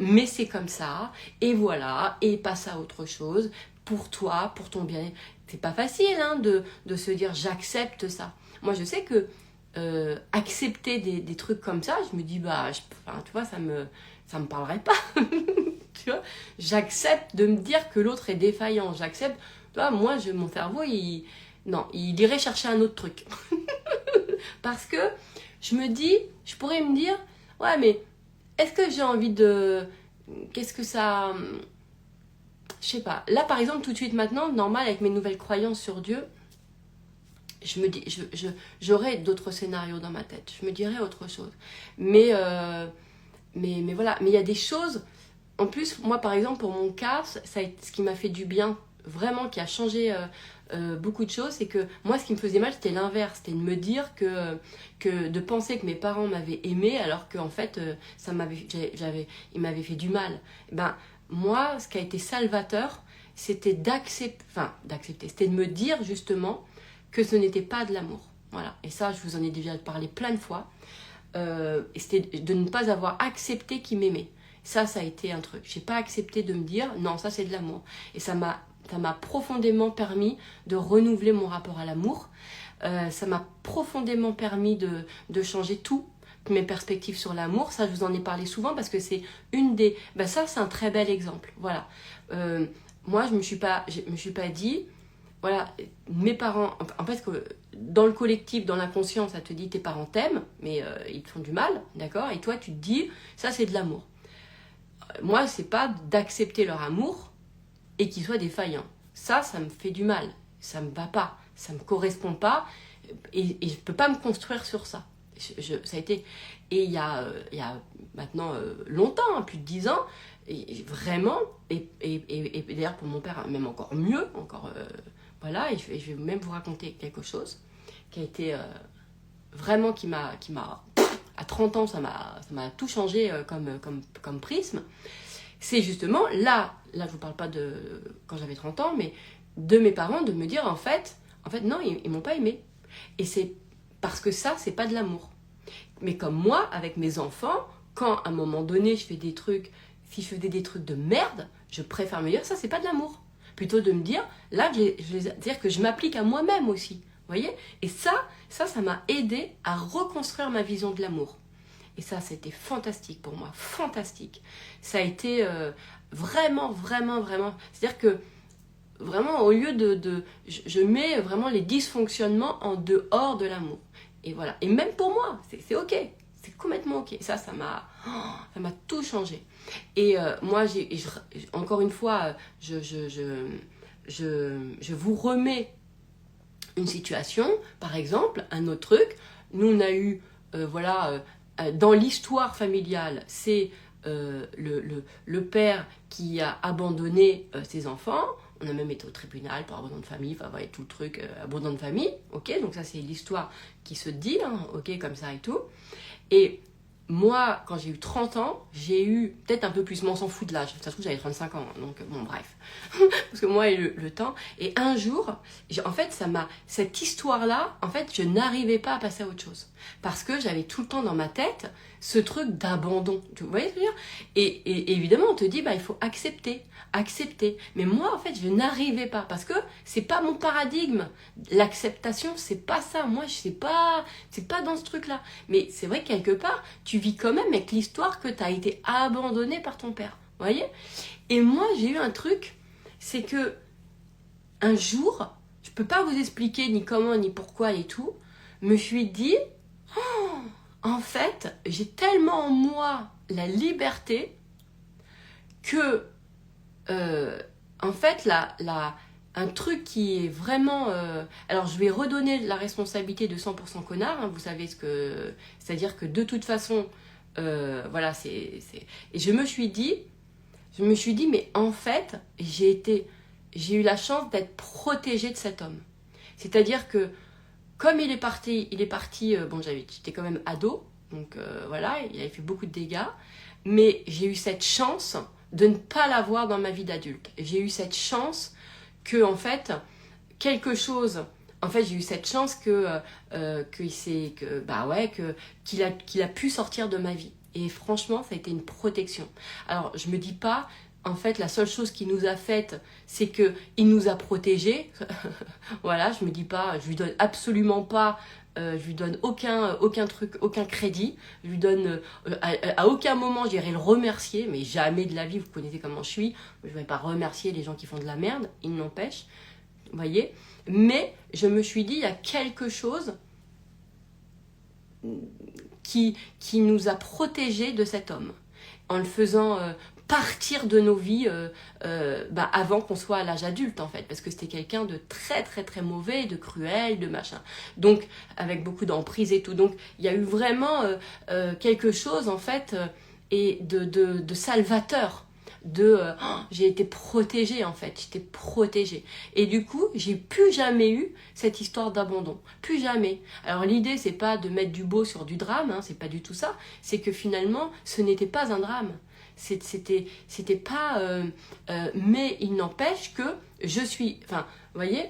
mais c'est comme ça, et voilà, et passe à autre chose, pour toi, pour ton bien. C'est pas facile hein, de se dire j'accepte ça. Moi je sais que accepter des trucs comme ça, je me dis bah tu vois ça me parlerait pas. Tu vois, j'accepte de me dire que l'autre est défaillant, j'accepte. Tu vois, moi mon cerveau il irait chercher un autre truc. Parce que je pourrais me dire ouais mais est-ce que j'ai envie de qu'est-ce que ça je sais pas. Là, par exemple, tout de suite maintenant, normal, avec mes nouvelles croyances sur Dieu, je me dis, j'aurais d'autres scénarios dans ma tête. Je me dirais autre chose. Mais voilà. Mais il y a des choses. En plus, moi, par exemple, pour mon cas, ce qui m'a fait du bien, vraiment, qui a changé beaucoup de choses, c'est que moi, ce qui me faisait mal, c'était l'inverse. C'était de me dire que de penser que mes parents m'avaient aimé, alors qu'en fait, ils m'avaient fait du mal. Ben, moi, ce qui a été salvateur, c'était d'accepter, c'était de me dire justement que ce n'était pas de l'amour. Voilà. Et ça, je vous en ai déjà parlé plein de fois. Et c'était de ne pas avoir accepté qu'ils m'aimaient. Ça a été un truc. J'ai pas accepté de me dire non, ça c'est de l'amour. Et ça m'a profondément permis de renouveler mon rapport à l'amour. Ça m'a profondément permis de changer tout mes perspectives sur l'amour. Ça, je vous en ai parlé souvent parce que c'est une des... Ben ça, c'est un très bel exemple. Voilà. Moi, je me suis pas dit... Voilà, mes parents... En fait, dans le collectif, dans l'inconscient, ça te dit tes parents t'aiment, mais ils te font du mal, d'accord? Et toi, tu te dis, ça, c'est de l'amour. Moi, c'est pas d'accepter leur amour et qu'ils soient défaillants. Ça me fait du mal. Ça me va pas. Ça me correspond pas. Et je peux pas me construire sur ça. Ça a été... Et il y a maintenant longtemps, hein, plus de 10 ans, et vraiment, et d'ailleurs pour mon père, même encore mieux, voilà, et je vais même vous raconter quelque chose qui a été vraiment, qui m'a à 30 ans, ça m'a tout changé comme prisme. C'est justement, là je vous parle pas de quand j'avais 30 ans, mais de mes parents, de me dire en fait non, ils m'ont pas aimé. Et c'est parce que ça, c'est pas de l'amour. Mais comme moi, avec mes enfants, quand à un moment donné, je fais des trucs, si je faisais des trucs de merde, je préfère me dire ça, c'est pas de l'amour. Plutôt de me dire, là, dire que je m'applique à moi-même aussi. Vous voyez? Et ça m'a aidé à reconstruire ma vision de l'amour. Et ça, c'était fantastique pour moi. Fantastique. Ça a été vraiment, vraiment, vraiment... C'est-à-dire que vraiment, au lieu je mets vraiment les dysfonctionnements en dehors de l'amour. Et voilà. Et même pour moi, c'est ok. C'est complètement ok. Ça m'a tout changé. Et moi, encore une fois, je vous remets une situation. Par exemple, un autre truc. Nous, on a eu, dans l'histoire familiale, c'est le père qui a abandonné ses enfants. On a même été au tribunal pour abandon de famille, enfin ouais, tout le truc, abandon de famille, ok, donc ça c'est l'histoire qui se dit, hein, ok, comme ça et tout. Et moi, quand j'ai eu 30 ans, j'ai eu peut-être un peu plus, mais on s'en fout de l'âge, ça se trouve j'avais 35 ans, donc bon bref, parce que moi et le temps, et un jour, en fait cette histoire-là, en fait je n'arrivais pas à passer à autre chose, parce que j'avais tout le temps dans ma tête ce truc d'abandon, vous voyez ce que je veux dire? Et évidemment on te dit, bah il faut accepter, mais moi en fait je n'arrivais pas, parce que c'est pas mon paradigme, l'acceptation c'est pas ça, moi c'est pas dans ce truc-là, mais c'est vrai que quelque part, tu vis quand même avec l'histoire que tu as été abandonné par ton père. Vous voyez? Et moi, j'ai eu un truc, c'est que un jour, je peux pas vous expliquer ni comment, ni pourquoi, et tout, me suis dit, oh, en fait, j'ai tellement en moi la liberté que en fait, un truc qui est vraiment... alors, je vais redonner la responsabilité de 100% connard, hein, vous savez ce que... C'est-à-dire que de toute façon, voilà, Et je me suis dit, mais en fait, j'ai eu la chance d'être protégée de cet homme. C'est-à-dire que, comme il est parti, bon, j'étais quand même ado, donc voilà, il avait fait beaucoup de dégâts, mais j'ai eu cette chance de ne pas l'avoir dans ma vie d'adulte. J'ai eu cette chance que, en fait, quelque chose... En fait, j'ai eu cette chance qu'il a pu sortir de ma vie. Et franchement, ça a été une protection. Alors, je me dis pas, en fait, la seule chose qu'il nous a faite, c'est qu'il nous a protégés. Voilà, je me dis pas, je lui donne absolument pas, je lui donne aucun truc, aucun crédit. Je lui donne, à aucun moment, j'irai le remercier, mais jamais de la vie, vous connaissez comment je suis. Je ne vais pas remercier les gens qui font de la merde, il n'empêche. Vous voyez? Mais je me suis dit, il y a quelque chose qui nous a protégés de cet homme, en le faisant partir de nos vies avant qu'on soit à l'âge adulte, en fait, parce que c'était quelqu'un de très très très mauvais, de cruel, de machin, donc avec beaucoup d'emprise et tout. Donc il y a eu vraiment quelque chose, en fait, et de salvateur. J'ai été protégée, en fait, j'étais protégée, et du coup j'ai plus jamais eu cette histoire d'abandon, plus jamais. Alors l'idée, c'est pas de mettre du beau sur du drame, hein, c'est pas du tout ça, c'est que finalement ce n'était pas un drame, c'était pas mais il n'empêche que je suis, enfin, vous voyez,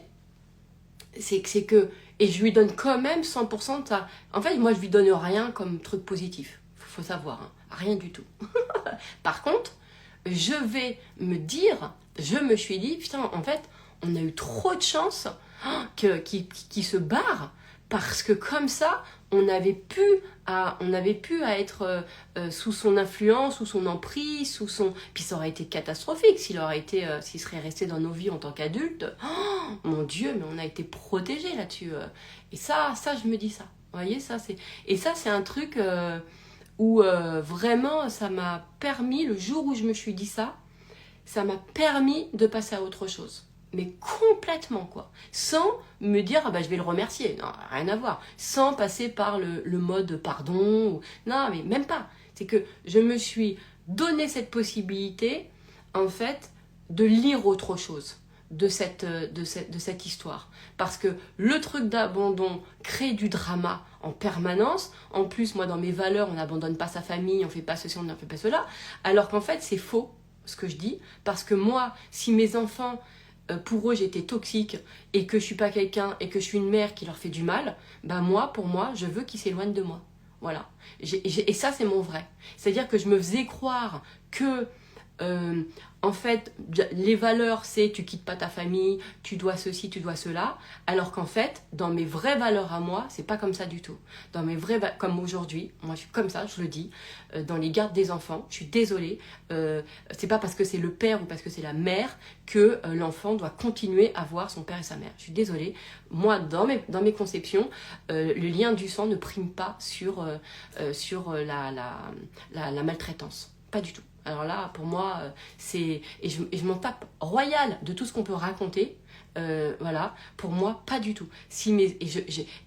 c'est que, et je lui donne quand même 100% de ça. En fait, moi je lui donne rien comme truc positif, faut savoir, hein, rien du tout. Par contre, je me suis dit, putain, en fait, on a eu trop de chance qu'il se barre, parce que comme ça, on avait pu à être sous son influence, sous son emprise, Puis ça aurait été catastrophique s'il serait resté dans nos vies en tant qu'adulte. Oh, mon Dieu, mais on a été protégés là-dessus. Et ça, je me dis ça. Vous voyez, et ça, c'est un truc... où vraiment ça m'a permis, le jour où je me suis dit ça m'a permis de passer à autre chose. Mais complètement, quoi. Sans me dire, ah bah je vais le remercier. Non, rien à voir. Sans passer par le mode pardon. Non, mais même pas. C'est que je me suis donné cette possibilité, en fait, de lire autre chose de cette histoire. Parce que le truc d'abandon crée du drama en permanence. En plus, moi, dans mes valeurs, on n'abandonne pas sa famille, on ne fait pas ceci, on ne fait pas cela. Alors qu'en fait, c'est faux, ce que je dis. Parce que moi, si mes enfants, pour eux, j'étais toxique et que je ne suis pas quelqu'un et que je suis une mère qui leur fait du mal, ben moi, pour moi, je veux qu'ils s'éloignent de moi. Voilà. Et ça, c'est mon vrai. C'est-à-dire que je me faisais croire que... en fait, les valeurs, c'est tu quittes pas ta famille, tu dois ceci, tu dois cela, alors qu'en fait, dans mes vraies valeurs à moi, c'est pas comme ça du tout. Dans mes comme aujourd'hui, moi je suis comme ça, je le dis, dans les gardes des enfants, je suis désolée, c'est pas parce que c'est le père ou parce que c'est la mère que l'enfant doit continuer à voir son père et sa mère. Je suis désolée, moi dans mes conceptions, le lien du sang ne prime pas sur la maltraitance, pas du tout. Alors là, pour moi, c'est... Et je m'en tape royal de tout ce qu'on peut raconter. Voilà, pour moi, pas du tout.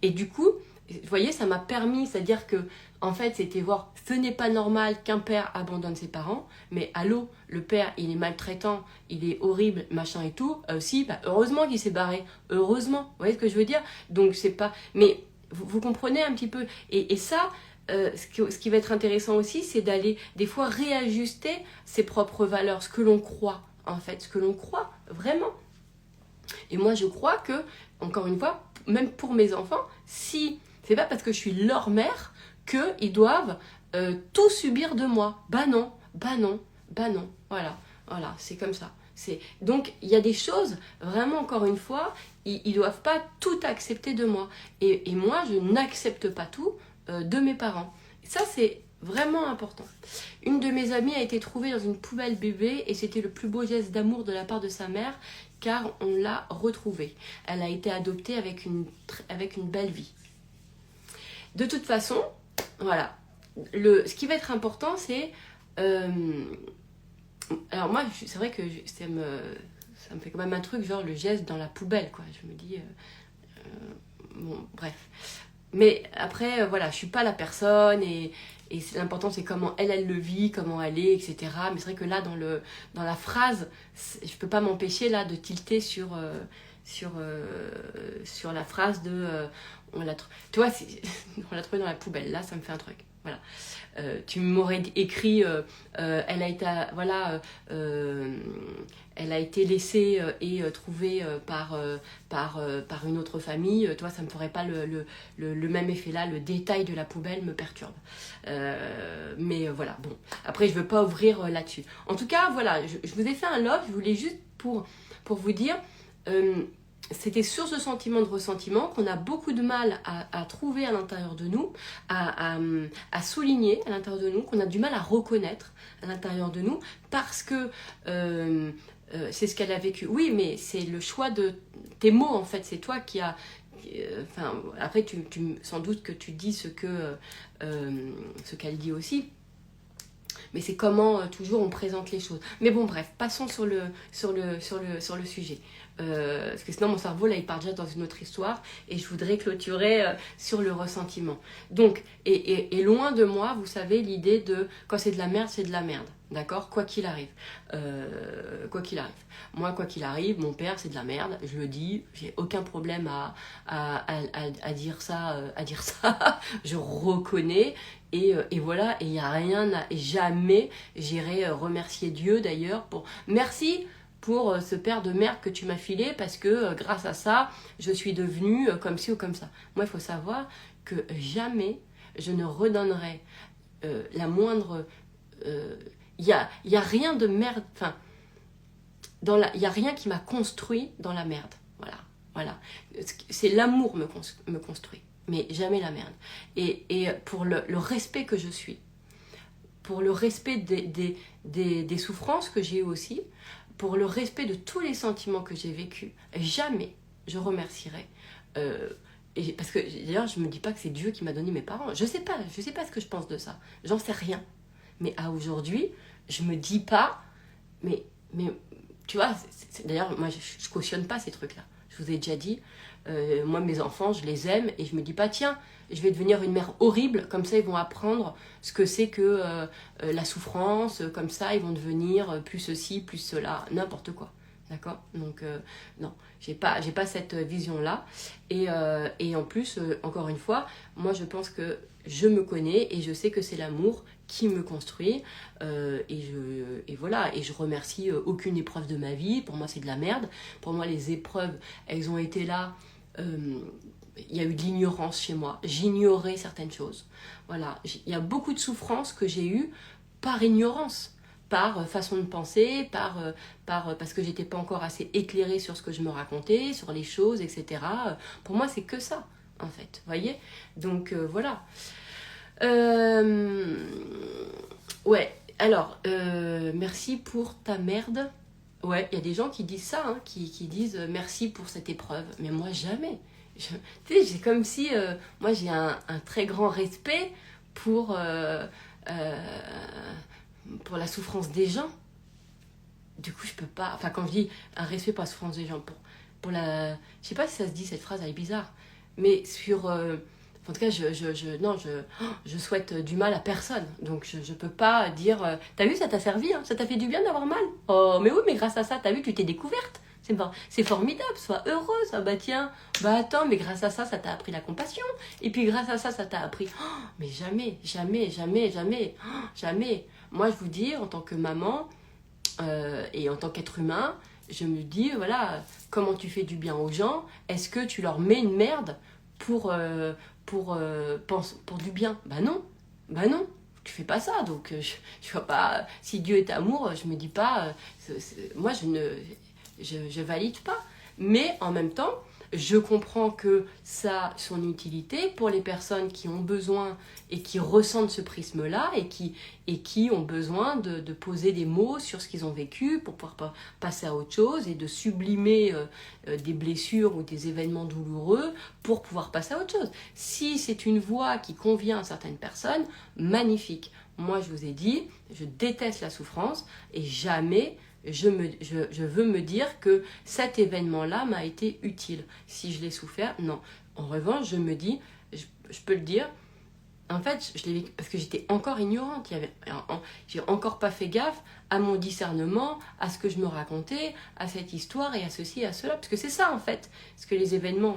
Et du coup, vous voyez, ça m'a permis, c'est-à-dire que, en fait, c'était voir, ce n'est pas normal qu'un père abandonne ses parents, mais allô, le père, il est maltraitant, il est horrible, machin et tout, si, bah, heureusement qu'il s'est barré, heureusement, vous voyez ce que je veux dire? Donc, c'est pas... Mais vous comprenez un petit peu, et ça... ce qui va être intéressant aussi, c'est d'aller des fois réajuster ses propres valeurs, ce que l'on croit, en fait, ce que l'on croit vraiment. Et moi, je crois que, encore une fois, même pour mes enfants, si c'est pas parce que je suis leur mère qu'ils doivent tout subir de moi. Bah non, voilà, c'est comme ça. Donc, il y a des choses, vraiment, encore une fois, ils doivent pas tout accepter de moi. Et moi, je n'accepte pas tout de mes parents. Ça, c'est vraiment important. Une de mes amies a été trouvée dans une poubelle bébé et c'était le plus beau geste d'amour de la part de sa mère car on l'a retrouvée. Elle a été adoptée avec une belle vie. De toute façon, voilà. Ce qui va être important, c'est... alors moi, c'est vrai que ça me fait quand même un truc, genre le geste dans la poubelle, quoi. Je me dis, bon, bref. Mais après, voilà, je suis pas la personne et l'important c'est comment elle le vit, comment elle est, etc. Mais c'est vrai que là, dans la phrase, je peux pas m'empêcher là de tilter sur la phrase de tu vois, on l'a trouvé dans la poubelle. Là, ça me fait un truc. Voilà. Tu m'aurais écrit, elle a été, voilà, elle a été laissée et trouvée par une autre famille. Toi, ça me ferait pas le même effet là. Le détail de la poubelle me perturbe. Mais voilà, bon. Après, je veux pas ouvrir là-dessus. En tout cas, voilà, je vous ai fait un love. Je voulais juste pour vous dire. C'était source de sentiments, de ressentiment qu'on a beaucoup de mal à trouver à l'intérieur de nous, à souligner à l'intérieur de nous, qu'on a du mal à reconnaître à l'intérieur de nous, parce que c'est ce qu'elle a vécu. Oui, mais c'est le choix de tes mots, en fait. C'est toi qui as... Enfin, après, sans doute que tu dis ce qu'elle dit aussi. Mais c'est comment toujours on présente les choses. Mais bon, bref, passons sur le sujet. Parce que sinon mon cerveau là il part déjà dans une autre histoire et je voudrais clôturer sur le ressentiment. Donc, et loin de moi, vous savez, l'idée de quand c'est de la merde, c'est de la merde. D'accord, quoi qu'il arrive. Quoi qu'il arrive. Moi, quoi qu'il arrive, mon père, c'est de la merde. Je le dis, j'ai aucun problème à dire ça. Je reconnais. Et voilà, et il n'y a rien et jamais j'irai remercier Dieu d'ailleurs pour... Merci pour ce père de merde que tu m'as filé parce que grâce à ça, je suis devenue comme ci ou comme ça. Moi, il faut savoir que jamais je ne redonnerai la moindre... Il y a rien de merde... Enfin, il n'y a rien qui m'a construit dans la merde. Voilà. C'est l'amour me construit. Mais jamais la merde. Et pour le respect que je suis, pour le respect des souffrances que j'ai eues aussi, pour le respect de tous les sentiments que j'ai vécus, jamais je remercierai. Parce que d'ailleurs, je ne me dis pas que c'est Dieu qui m'a donné mes parents. Je sais pas ce que je pense de ça. J'en sais rien. Mais à aujourd'hui, je me dis pas, mais tu vois, d'ailleurs, moi, je cautionne pas ces trucs-là. Je vous ai déjà dit, moi, mes enfants, je les aime et je me dis pas, tiens, je vais devenir une mère horrible, comme ça, ils vont apprendre ce que c'est que la souffrance, comme ça, ils vont devenir plus ceci, plus cela, n'importe quoi. D'accord? Donc, non, j'ai pas cette vision-là. Et en plus, encore une fois, moi, je pense que je me connais et je sais que c'est l'amour qui me construit et voilà, et je remercie aucune épreuve de ma vie. Pour moi c'est de la merde, pour moi les épreuves elles ont été là, il y a eu de l'ignorance chez moi, j'ignorais certaines choses, voilà, il y a beaucoup de souffrances que j'ai eues par ignorance, par façon de penser, parce que j'étais pas encore assez éclairée sur ce que je me racontais, sur les choses, etc. Pour moi c'est que ça en fait, vous voyez, donc voilà. Ouais, alors, merci pour ta merde. Ouais, il y a des gens qui disent ça, hein, qui disent merci pour cette épreuve. Mais moi, jamais. Tu sais, c'est comme si moi, j'ai un très grand respect pour la souffrance des gens. Du coup, je peux pas... Enfin, quand je dis un respect pour la souffrance des gens, pour la... Je sais pas si ça se dit, cette phrase, elle est bizarre. Mais sur... En tout cas, je souhaite du mal à personne. Donc, je peux pas dire t'as vu, ça t'a servi, hein, ça t'a fait du bien d'avoir mal. Oh, mais oui, mais grâce à ça, t'as vu, tu t'es découverte. C'est formidable, sois heureuse. Ah bah tiens, bah attends, mais grâce à ça, ça t'a appris la compassion. Et puis grâce à ça, ça t'a appris... Oh, mais jamais, jamais, jamais, jamais, oh, jamais. Moi, je vous dis, en tant que maman et en tant qu'être humain, je me dis, voilà, comment tu fais du bien aux gens? Est-ce que tu leur mets une merde pour du bien? Bah non, tu fais pas ça. Donc je vois pas, si Dieu est amour, je me dis pas, moi je valide pas. Mais en même temps, je comprends que ça a son utilité pour les personnes qui ont besoin et qui ressentent ce prisme-là et qui ont besoin de poser des mots sur ce qu'ils ont vécu pour pouvoir passer à autre chose et de sublimer des blessures ou des événements douloureux pour pouvoir passer à autre chose. Si c'est une voie qui convient à certaines personnes, magnifique. Moi, je vous ai dit, je déteste la souffrance et jamais je veux me dire que cet événement-là m'a été utile. Si je l'ai souffert, non. En revanche, je me dis, je peux le dire, en fait, je l'ai vécu parce que j'étais encore ignorante. J'ai encore pas fait gaffe à mon discernement, à ce que je me racontais, à cette histoire et à ceci et à cela. Parce que c'est ça, en fait. Parce que les événements,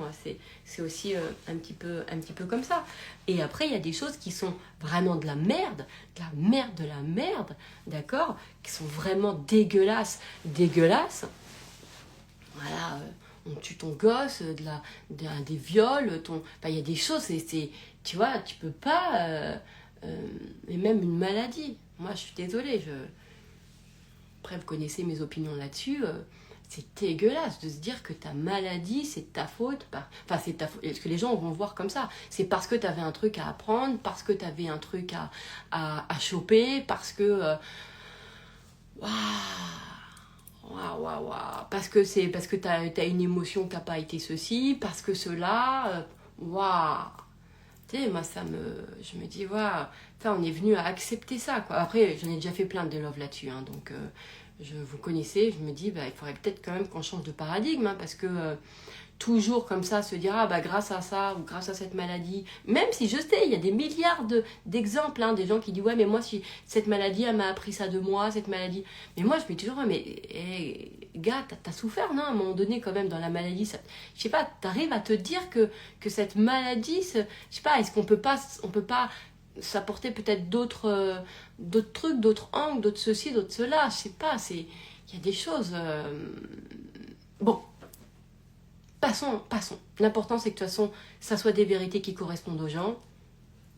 c'est aussi un petit peu comme ça. Et après, il y a des choses qui sont vraiment de la merde, de la merde, d'accord, qui sont vraiment dégueulasses. Dégueulasses. Voilà, on tue ton gosse, des viols, il y a des choses, tu vois, tu peux pas, et même une maladie. Moi, je suis désolée, après, vous connaissez mes opinions là-dessus, c'est dégueulasse de se dire que ta maladie, c'est ta faute. Enfin, c'est ta faute, parce que les gens vont voir comme ça. C'est parce que tu avais un truc à apprendre, parce que tu avais un truc à choper, parce que... Waouh, waouh, parce que t'as une émotion qui n'a pas été ceci, parce que cela, waouh. Tu sais, moi, je me dis, waouh, on est venu à accepter ça, quoi. Après, j'en ai déjà fait plein de love là-dessus, hein, donc vous connaissez, je me dis, il faudrait peut-être quand même qu'on change de paradigme, hein, parce que toujours comme ça, se dire, grâce à ça, ou grâce à cette maladie, même si je sais, il y a des milliards d'exemples, hein, des gens qui disent, ouais, mais moi, si cette maladie, elle m'a appris ça de moi, cette maladie. Mais moi, je me dis toujours, gars, t'as souffert, non, à un moment donné, quand même, dans la maladie, ça, je sais pas, t'arrives à te dire que cette maladie, je sais pas, est-ce qu'on peut pas s'apporter peut-être d'autres trucs, d'autres angles, d'autres ceci, d'autres cela, je sais pas, il y a des choses... Bon, passons. L'important, c'est que de toute façon, ça soit des vérités qui correspondent aux gens.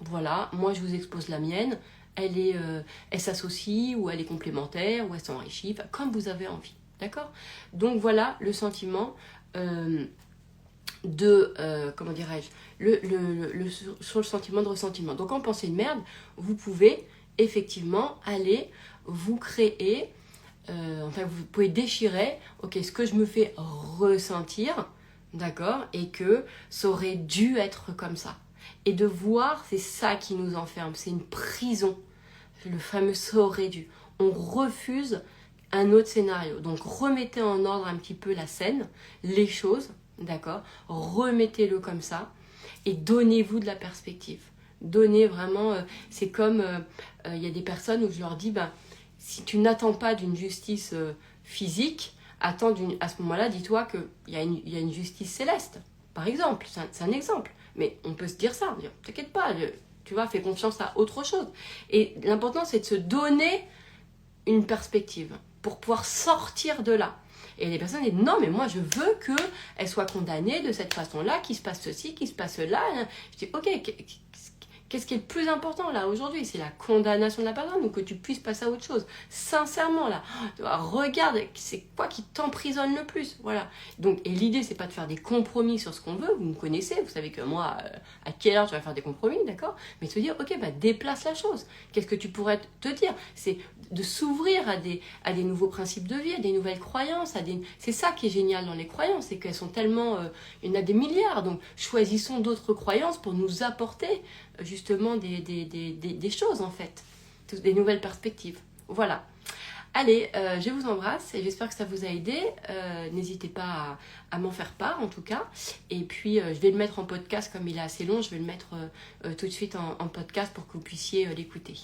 Voilà, moi, je vous expose la mienne. Elle s'associe, ou elle est complémentaire, ou elle s'enrichit, comme vous avez envie. D'accord? Donc voilà le sentiment comment dirais-je, sur le sentiment de ressentiment. Donc en pensée de merde, vous pouvez effectivement aller vous créer, vous pouvez déchirer, ok, ce que je me fais ressentir, d'accord, et que ça aurait dû être comme ça. Et de voir, c'est ça qui nous enferme, c'est une prison, le fameux ça aurait dû. On refuse un autre scénario. Donc remettez en ordre un petit peu la scène, les choses, d'accord, remettez-le comme ça et donnez-vous de la perspective. Donnez vraiment, c'est comme, il y a des personnes où je leur dis, si tu n'attends pas d'une justice physique, attends à ce moment-là, dis-toi qu'il y a une justice céleste, par exemple, c'est un exemple. Mais on peut se dire ça, t'inquiète pas, tu vois, fais confiance à autre chose. Et l'important, c'est de se donner une perspective pour pouvoir sortir de là. Et les personnes disent, non, mais moi, je veux qu'elle soit condamnée de cette façon-là, qu'il se passe ceci, qu'il se passe cela. Je dis, ok, qu'est-ce qui est le plus important là aujourd'hui? C'est la condamnation de la personne ou que tu puisses passer à autre chose? Sincèrement là, regarde, c'est quoi qui t'emprisonne le plus? Voilà. Donc, et l'idée, c'est pas de faire des compromis sur ce qu'on veut. Vous me connaissez, vous savez que moi, à quelle heure je vais faire des compromis, d'accord? Mais de se dire, ok, déplace la chose. Qu'est-ce que tu pourrais te dire? C'est de s'ouvrir à des nouveaux principes de vie, à des nouvelles croyances. C'est ça qui est génial dans les croyances, c'est qu'elles sont tellement... il y en a des milliards, donc choisissons d'autres croyances pour nous apporter justement des choses en fait, des nouvelles perspectives. Voilà. Allez, je vous embrasse et j'espère que ça vous a aidé. N'hésitez pas à m'en faire part en tout cas. Et puis je vais le mettre en podcast comme il est assez long, je vais le mettre tout de suite en podcast pour que vous puissiez l'écouter.